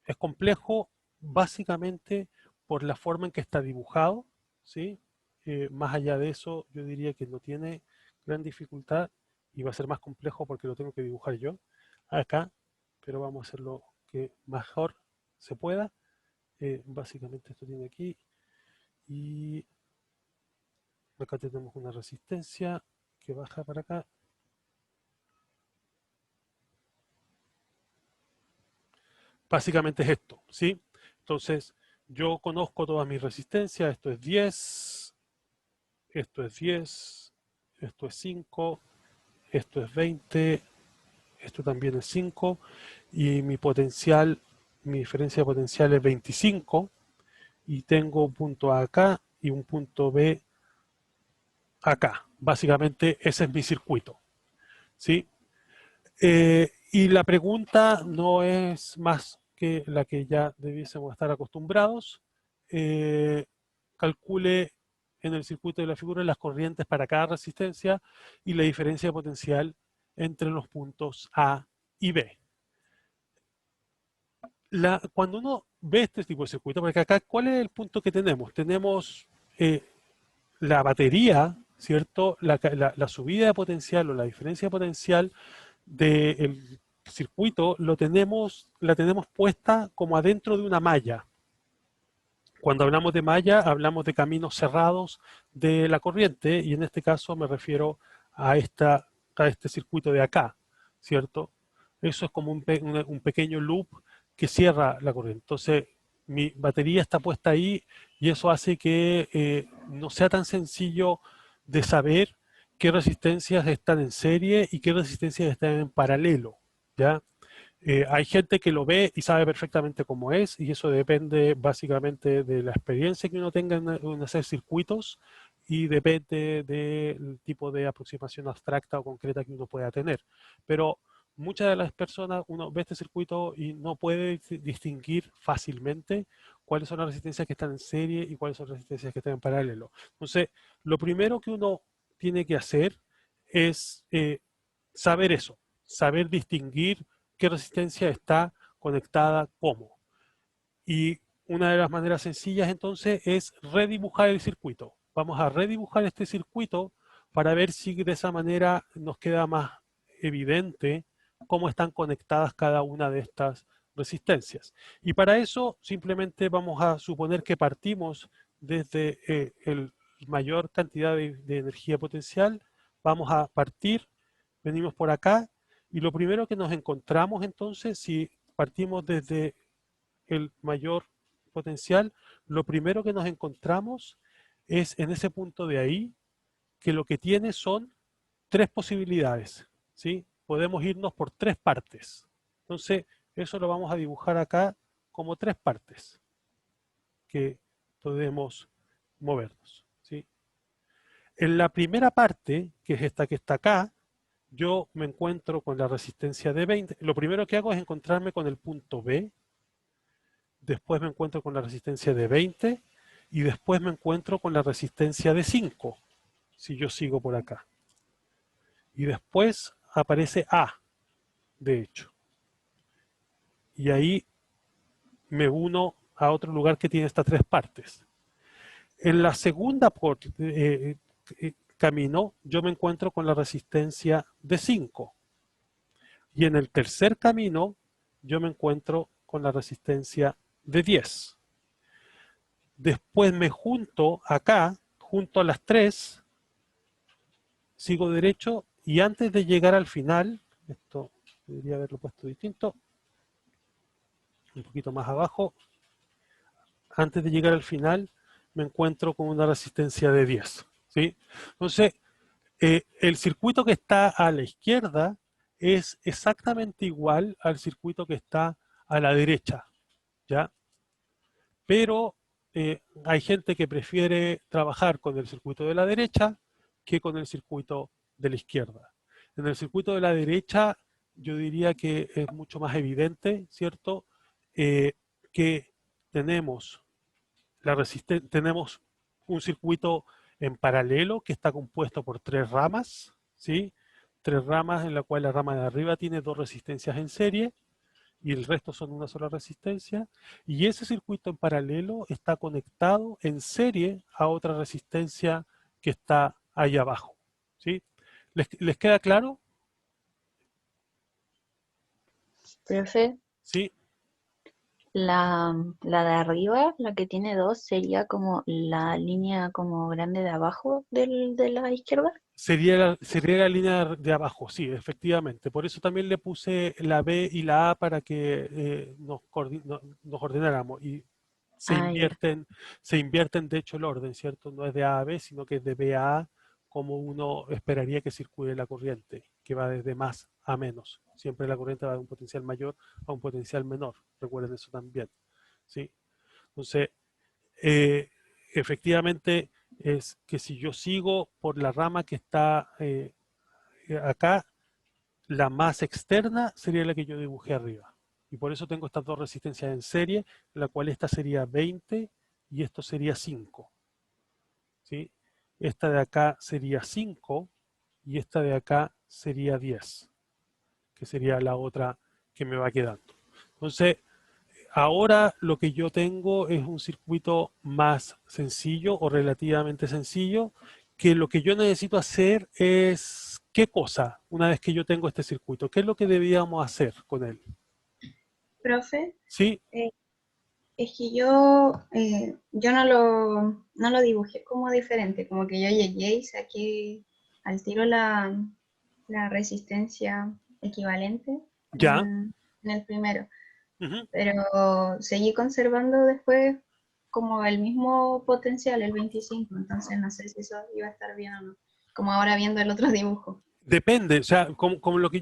es complejo básicamente por la forma en que está dibujado, ¿sí? Más allá de eso, yo diría que no tiene gran dificultad y va a ser más complejo porque lo tengo que dibujar yo acá, pero vamos a hacerlo que mejor se pueda. Básicamente esto tiene aquí. Y acá tenemos una resistencia que baja para acá. Básicamente es esto, ¿sí? Entonces, yo conozco todas mis resistencias. Esto es 10, esto es 10, esto es 5, esto es 20, esto también es 5, y mi potencial, mi diferencia de potencial es 25, y tengo un punto A acá y un punto B acá. Básicamente ese es mi circuito, ¿sí? Y la pregunta no es más que la que ya debiésemos estar acostumbrados. Eh, Calcule en el circuito de la figura las corrientes para cada resistencia y la diferencia de potencial entre los puntos A y B. Cuando uno ve este tipo de circuito, porque acá, ¿cuál es el punto que tenemos? Tenemos eh, la batería, ¿cierto? La subida de potencial o la diferencia de potencial del circuito la tenemos puesta como adentro de una malla. Cuando hablamos de malla, hablamos de caminos cerrados de la corriente, y en este caso me refiero a este circuito de acá, ¿cierto? Eso es como un pequeño loop que cierra la corriente. Entonces, mi batería está puesta ahí y eso hace que no sea tan sencillo de saber qué resistencias están en serie y qué resistencias están en paralelo, ¿ya? Hay gente que lo ve y sabe perfectamente cómo es, y eso depende básicamente de la experiencia que uno tenga en hacer circuitos, y depende del tipo de aproximación abstracta o concreta que uno pueda tener. Pero muchas de las personas, uno ve este circuito y no puede distinguir fácilmente cuáles son las resistencias que están en serie y cuáles son las resistencias que están en paralelo. Entonces, lo primero que uno tiene que hacer es saber eso, saber distinguir qué resistencia está conectada cómo. Y una de las maneras sencillas entonces es redibujar el circuito. Vamos a redibujar este circuito para ver si de esa manera nos queda más evidente cómo están conectadas cada una de estas resistencias. Y para eso simplemente vamos a suponer que partimos desde el mayor cantidad de energía potencial. Vamos a partir, venimos por acá, y lo primero que nos encontramos entonces, si partimos desde el mayor potencial, lo primero que nos encontramos es en ese punto de ahí, que lo que tiene son tres posibilidades, ¿sí? Podemos irnos por tres partes. Entonces, eso lo vamos a dibujar acá como tres partes que podemos movernos, ¿sí? En la primera parte, que es esta que está acá, yo me encuentro con la resistencia de 20. Lo primero que hago es encontrarme con el punto B, después me encuentro con la resistencia de 20 y después me encuentro con la resistencia de 5, si yo sigo por acá. Y después aparece A, de hecho. Y ahí me uno a otro lugar que tiene estas tres partes. En la segunda camino, yo me encuentro con la resistencia de 5. Y en el tercer camino, yo me encuentro con la resistencia de 10. Después me junto acá, junto a las tres, sigo derecho, y antes de llegar al final, esto debería haberlo puesto distinto, un poquito más abajo, antes de llegar al final me encuentro con una resistencia de 10, ¿sí? Entonces, el circuito que está a la izquierda es exactamente igual al circuito que está a la derecha, ¿ya? Pero hay gente que prefiere trabajar con el circuito de la derecha que con el circuito de la izquierda. En el circuito de la derecha yo diría que es mucho más evidente, ¿cierto? Eh, que tenemos tenemos un circuito en paralelo que está compuesto por tres ramas, ¿sí? Tres ramas en la cual la rama de arriba tiene dos resistencias en serie y el resto son una sola resistencia, y ese circuito en paralelo está conectado en serie a otra resistencia que está ahí abajo, ¿sí? ¿Les queda claro? Profe, ¿Sí? La de arriba, la que tiene dos, sería como la línea como grande de abajo de la izquierda. Sería la línea de abajo, sí, efectivamente. Por eso también le puse la B y la A para que nos ordenáramos. Y se Ah, ya. invierten, se invierten de hecho el orden, ¿cierto? No es de A a B, sino que es de B a A, como uno esperaría que circule la corriente, que va desde más a menos. Siempre la corriente va de un potencial mayor a un potencial menor. Recuerden eso también, ¿sí? Entonces, eh, efectivamente es que si yo sigo por la rama que está acá, la más externa sería la que yo dibujé arriba. Y por eso tengo estas dos resistencias en serie, la cual esta sería 20 y esto sería 5. ¿Sí? Esta de acá sería 5 y esta de acá sería 10, que sería la otra que me va quedando. Entonces, ahora lo que yo tengo es un circuito más sencillo o relativamente sencillo, que lo que yo necesito hacer es, ¿qué cosa? Una vez que yo tengo este circuito, ¿qué es lo que debíamos hacer con él? Profe, Sí, eh, es que yo no lo dibujé como diferente, como que yo llegué y saqué al tiro la resistencia equivalente ya. en el primero, Ujú. pero seguí conservando después como el mismo potencial, el 25, entonces no sé si eso iba a estar bien o no, como ahora viendo el otro dibujo. Depende, o sea, como lo que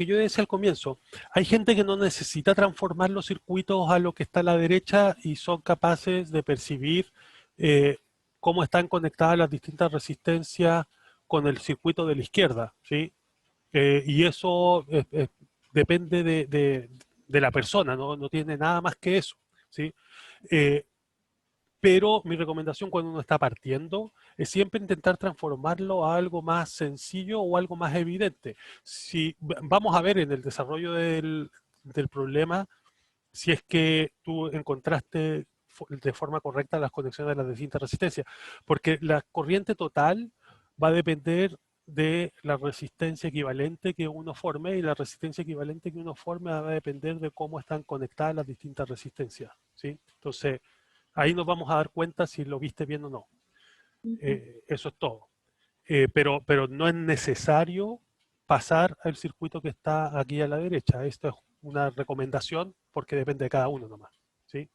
yo decía al comienzo, hay gente que no necesita transformar los circuitos a lo que está a la derecha y son capaces de percibir eh, cómo están conectadas las distintas resistencias con el circuito de la izquierda, ¿sí? Y eso depende de la persona, ¿no? No tiene nada más que eso, ¿sí? Eh, pero mi recomendación cuando uno está partiendo es siempre intentar transformarlo a algo más sencillo o algo más evidente. Si vamos a ver en el desarrollo del problema si es que tú encontraste de forma correcta las conexiones de las distintas resistencias, porque la corriente total va a depender de la resistencia equivalente que uno forme y la resistencia equivalente que uno forme va a depender de cómo están conectadas las distintas resistencias, ¿sí? Entonces, ahí nos vamos a dar cuenta si lo viste bien o no. Ujú. Eso es todo. Pero no es necesario pasar al circuito que está aquí a la derecha. Esto es una recomendación porque depende de cada uno nomás. ¿Sí?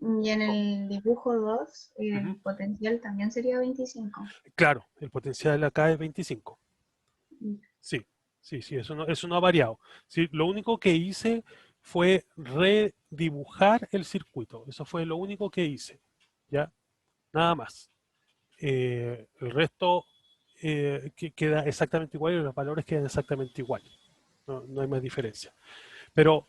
Y en el dibujo 2 Ujú. el potencial también sería 25. Claro, el potencial acá es 25. Sí, sí, sí, eso no ha variado. Sí, lo único que hice fue redibujar el circuito. Eso fue lo único que hice. ¿Ya? Nada más. El resto queda exactamente igual y los valores quedan exactamente igual. No, no hay más diferencia. Pero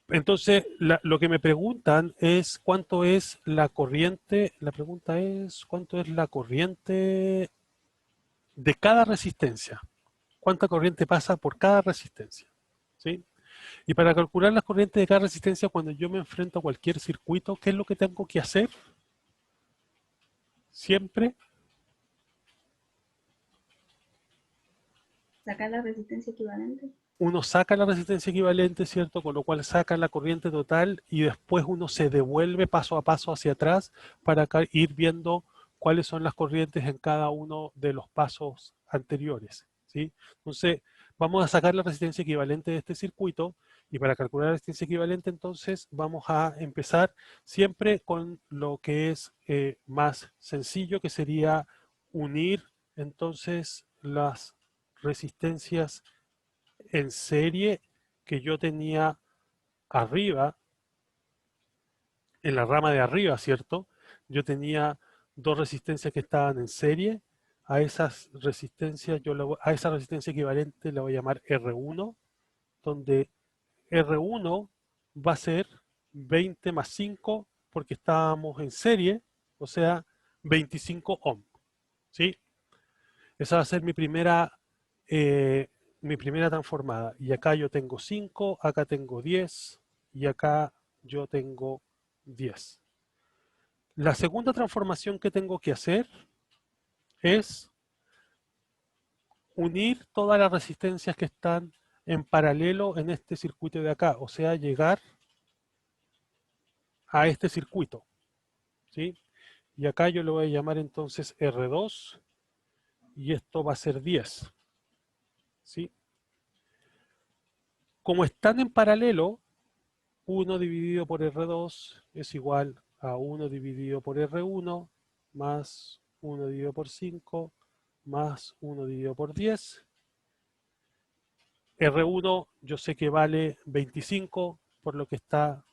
entonces lo que me preguntan es cuánto es la corriente. La pregunta es cuánto es la corriente de cada resistencia. Cuánta corriente pasa por cada resistencia. ¿Sí? Y para calcular las corrientes de cada resistencia, cuando yo me enfrento a cualquier circuito, ¿qué es lo que tengo que hacer? Siempre Sacar la resistencia equivalente. uno saca la resistencia equivalente, ¿cierto? Con lo cual saca la corriente total y después uno se devuelve paso a paso hacia atrás para ir viendo cuáles son las corrientes en cada uno de los pasos anteriores, ¿sí? Entonces, vamos a sacar la resistencia equivalente de este circuito y para calcular la resistencia equivalente, entonces, vamos a empezar siempre con lo que es más sencillo, que sería unir, entonces, las resistencias en serie que yo tenía arriba, en la rama de arriba, ¿cierto? Yo tenía dos resistencias que estaban en serie. A esas resistencias, a esa resistencia equivalente la voy a llamar R1, donde R1 va a ser 20 más 5 porque estábamos en serie, o sea, 25 ohm, ¿sí? Esa va a ser mi primera transformada. Y acá yo tengo 5, acá tengo 10 y acá yo tengo 10. La segunda transformación que tengo que hacer es unir todas las resistencias que están en paralelo en este circuito de acá. O sea, llegar a este circuito, ¿sí? Y acá yo le voy a llamar entonces R2 y esto va a ser 10, ¿sí? Como están en paralelo, 1 dividido por R2 es igual a 1 dividido por R1 más 1 dividido por 5 más 1 dividido por 10. R1 yo sé que vale 25 por lo que está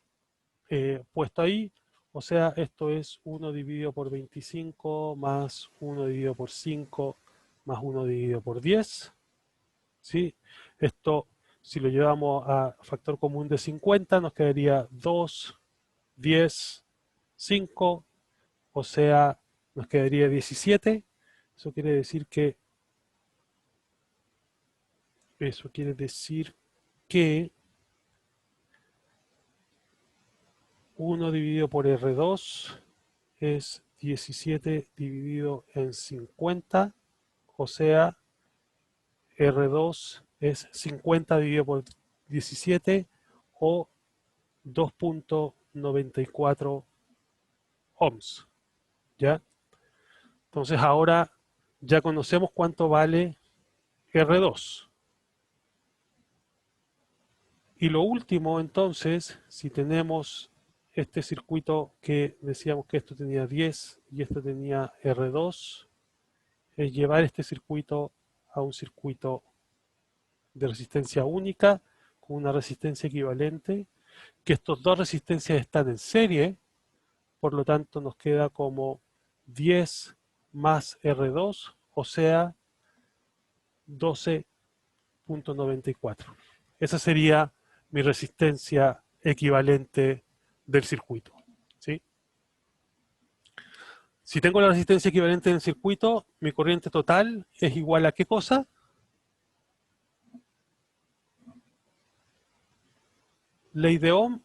puesto ahí. O sea, esto es 1 dividido por 25 más 1 dividido por 5 más 1 dividido por 10. ¿Sí? Esto, si lo llevamos a factor común de 50, nos quedaría 2, 10, 5, o sea, nos quedaría 17. Eso quiere decir que, eso quiere decir que 1 dividido por R2 es 17 dividido en 50, o sea, R2 es 50 dividido por 17 o 2.94 ohms, ¿ya? Entonces ahora ya conocemos cuánto vale R2. Y lo último, entonces, si tenemos este circuito que decíamos que esto tenía 10 y esto tenía R2, es llevar este circuito a un circuito de resistencia única con una resistencia equivalente, que estos dos resistencias están en serie, por lo tanto nos queda como 10 más R2, o sea, 12.94. Esa sería mi resistencia equivalente del circuito, ¿sí? Si tengo la resistencia equivalente del circuito, mi corriente total es igual a ¿qué cosa? Ley de Ohm,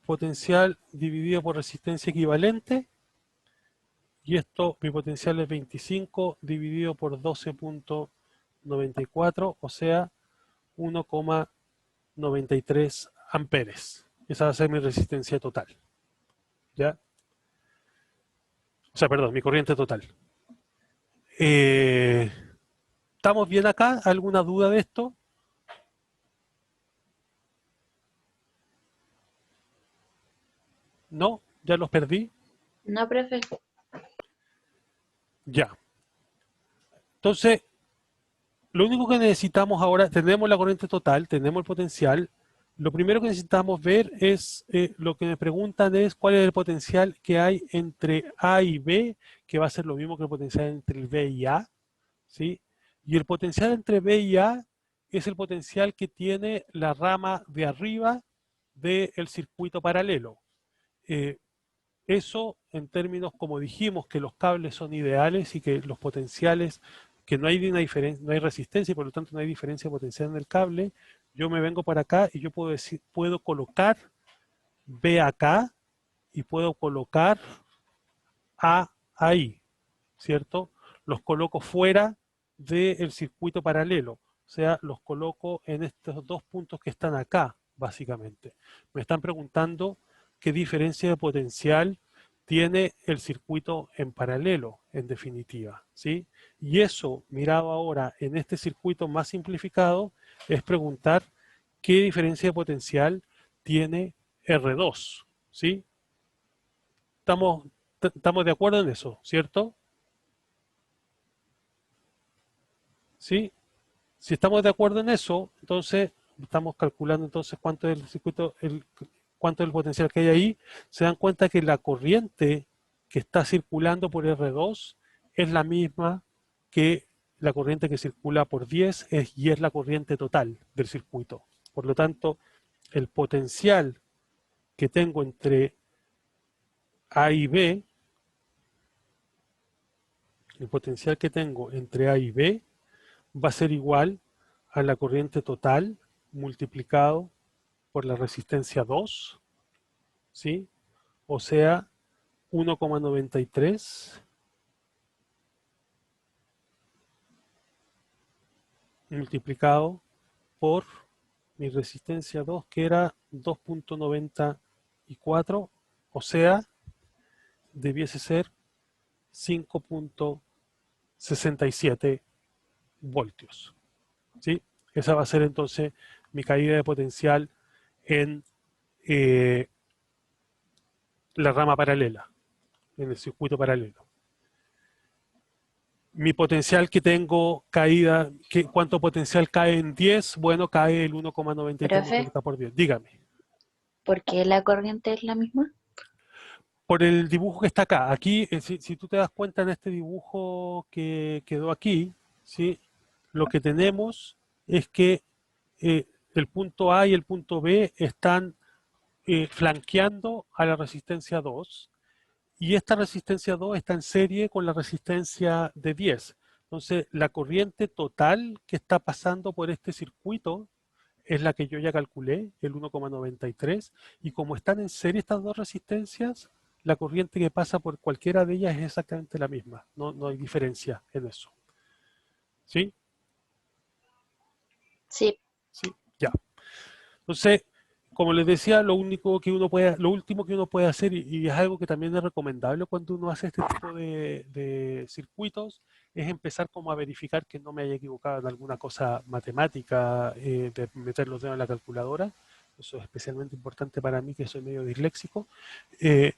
potencial dividido por resistencia equivalente, y esto, mi potencial es 25 dividido por 12.94, o sea, 1,93 amperes. Esa va a ser mi resistencia total, ¿ya? O sea, perdón, mi corriente total. ¿Estamos bien acá? ¿Alguna duda de esto? ¿No? ¿Ya los perdí? No, profe. Ya. Entonces, lo único que necesitamos ahora, tenemos la corriente total, tenemos el potencial. Lo primero que necesitamos ver es, lo que me preguntan es cuál es el potencial que hay entre A y B, que va a ser lo mismo que el potencial entre B y A, ¿sí? Y el potencial entre B y A es el potencial que tiene la rama de arriba del circuito paralelo. Eh, Eso en términos, como dijimos, que los cables son ideales y que los potenciales, que no hay una diferencia, no hay resistencia y por lo tanto no hay diferencia potencial en el cable, yo me vengo para acá y yo puedo decir, puedo colocar B acá y puedo colocar A ahí, ¿cierto? Los coloco fuera del circuito paralelo, o sea, los coloco en estos dos puntos que están acá, básicamente. Me están preguntando qué diferencia de potencial tiene el circuito en paralelo, en definitiva, ¿sí? Y eso, mirado ahora en este circuito más simplificado, es preguntar qué diferencia de potencial tiene R2, ¿sí? Estamos, estamos de acuerdo en eso, ¿cierto? ¿Sí? Si estamos de acuerdo en eso, entonces estamos calculando entonces cuánto es el circuito, cuánto es el potencial que hay ahí. Se dan cuenta que la corriente que está circulando por R2 es la misma que la corriente que circula por 10 y es la corriente total del circuito. Por lo tanto, el potencial que tengo entre A y B, el potencial que tengo entre A y B va a ser igual a la corriente total multiplicado por la resistencia 2, ¿sí? O sea, 1,93 multiplicado por mi resistencia 2, que era 2.94, O sea, debiese ser 5.67 voltios. ¿Sí? Esa va a ser entonces mi caída de potencial en la rama paralela, en el circuito paralelo. Mi potencial que tengo caída, ¿cuánto potencial cae en 10? Bueno, cae el 1,93 Profe, multiplicado por 10. Dígame. ¿por qué la corriente es la misma? Por el dibujo que está acá. Aquí, si tú te das cuenta en este dibujo que quedó aquí, ¿sí? Lo que tenemos es que el punto A y el punto B están flanqueando a la resistencia 2 y esta resistencia 2 está en serie con la resistencia de 10. Entonces, la corriente total que está pasando por este circuito es la que yo ya calculé, el 1,93, y como están en serie estas dos resistencias, la corriente que pasa por cualquiera de ellas es exactamente la misma, no hay diferencia en eso. ¿Sí? Sí, Sí, ya. Entonces, como les decía, lo último que uno puede hacer, y es algo que también es recomendable cuando uno hace este tipo de circuitos, es empezar como a verificar que no me haya equivocado en alguna cosa matemática, de meter los dedos en la calculadora. Eso es especialmente importante para mí, que soy medio disléxico. Eh,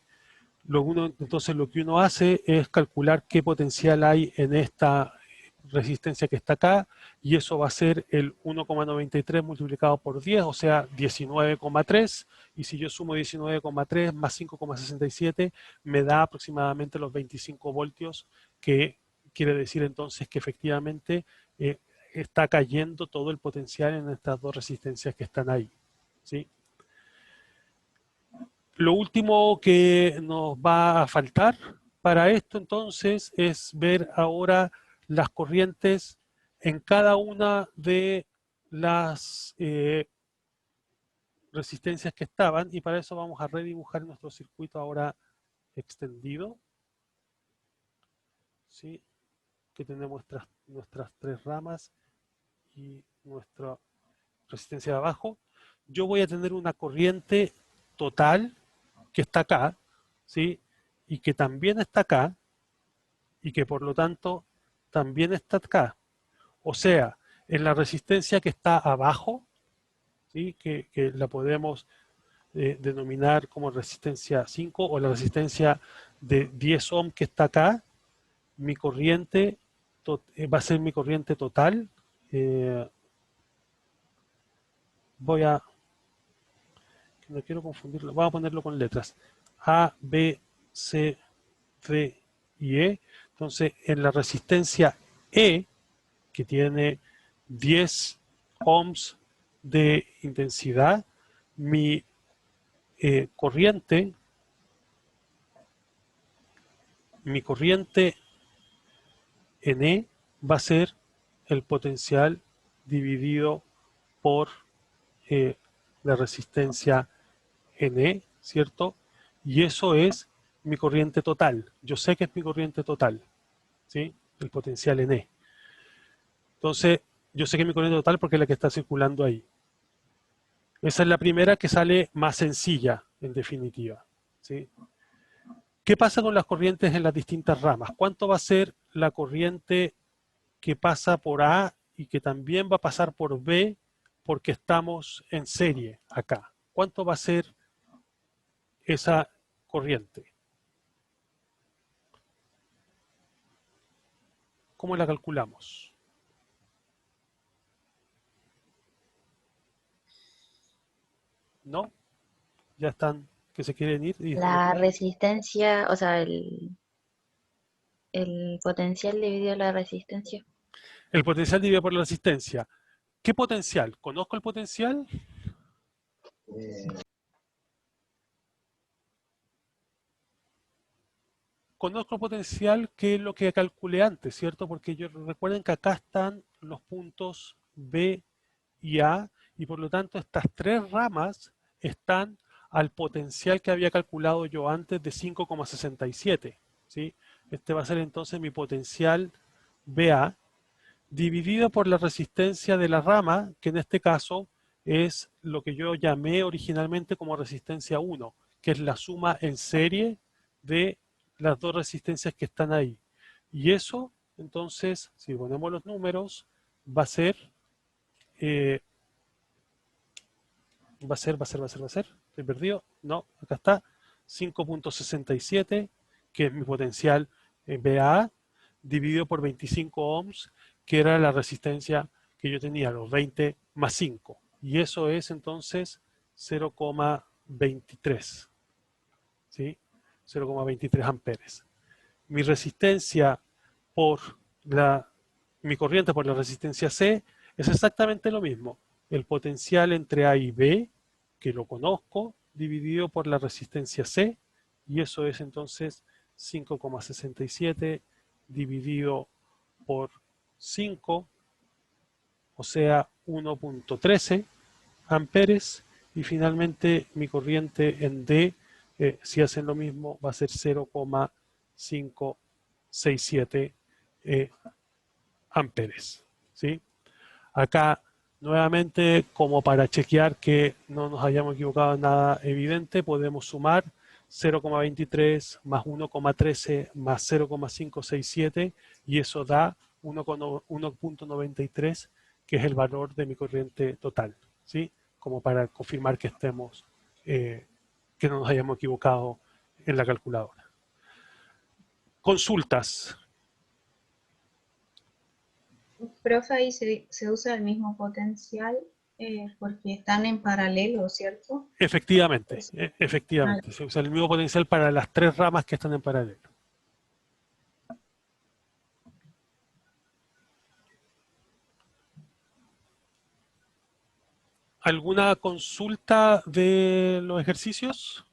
entonces lo que uno hace es calcular qué potencial hay en esta resistencia que está acá, y eso va a ser el 1,93 multiplicado por 10, o sea, 19,3, y si yo sumo 19,3 más 5,67, me da aproximadamente los 25 voltios, que quiere decir entonces que efectivamente está cayendo todo el potencial en estas dos resistencias que están ahí. ¿Sí? Lo último que nos va a faltar para esto entonces es ver ahora las corrientes en cada una de las resistencias que estaban, y para eso vamos a redibujar nuestro circuito ahora extendido, ¿sí? Que tenemos nuestras tres ramas y nuestra resistencia de abajo. Yo voy a tener una corriente total que está acá, ¿sí? Y que también está acá, y que por lo tanto también está acá. O sea, en la resistencia que está abajo, ¿sí? Que la podemos denominar como resistencia 5, o la resistencia de 10 ohm que está acá, mi corriente va a ser mi corriente total. Voy a, no quiero confundirlo, vamos a ponerlo con letras. A, B, C, D y E. Entonces, en la resistencia E, que tiene 10 ohms de intensidad, mi corriente en E va a ser el potencial dividido por la resistencia en E, ¿cierto? Y eso es mi corriente total. Yo sé que es mi corriente total, ¿sí? El potencial en E. Entonces, yo sé que es mi corriente total porque es la que está circulando ahí. Esa es la primera, que sale más sencilla, en definitiva, ¿sí? ¿Qué pasa con las corrientes en las distintas ramas? ¿Cuánto va a ser la corriente que pasa por A y que también va a pasar por B porque estamos en serie acá? ¿Cuánto va a ser esa corriente? ¿Cómo la calculamos? ¿No? Ya están que se quieren ir y no la quieren. resistencia, o sea, el potencial dividido la resistencia. El potencial dividido por la resistencia. ¿Qué potencial? ¿Conozco el potencial? Conozco el potencial, que es lo que calculé antes, ¿cierto? Porque recuerden que acá están los puntos B y A, y por lo tanto estas tres ramas están al potencial que había calculado yo antes de 5,67, ¿sí? Este va a ser entonces mi potencial BA dividido por la resistencia de la rama, que en este caso es lo que yo llamé originalmente como resistencia 1, que es la suma en serie de las dos resistencias que están ahí. Y eso, entonces, si ponemos los números, va a ser, ¿estoy perdido? No, acá está, 5.67, que es mi potencial VAA, dividido por 25 ohms, que era la resistencia que yo tenía, los 20 más 5. Y eso es entonces 0,23, ¿sí? 0,23 amperes. Mi resistencia por mi corriente por la resistencia C es exactamente lo mismo. El potencial entre A y B, que lo conozco, dividido por la resistencia C, y eso es entonces 5,67 dividido por 5, o sea 1.13 amperes, y finalmente mi corriente en D, si hacen lo mismo, va a ser 0,567 amperes, ¿sí? Acá, nuevamente, como para chequear que no nos hayamos equivocado en nada evidente, podemos sumar 0,23 más 1,13 más 0,567 y eso da 1,93, que es el valor de mi corriente total, ¿sí? Como para confirmar que estemos, que no nos hayamos equivocado en la calculadora. Consultas. Profe, ahí se usa el mismo potencial porque están en paralelo, ¿cierto? Efectivamente, Pues, efectivamente. Se usa el mismo potencial para las tres ramas que están en paralelo. ¿Alguna consulta de los ejercicios?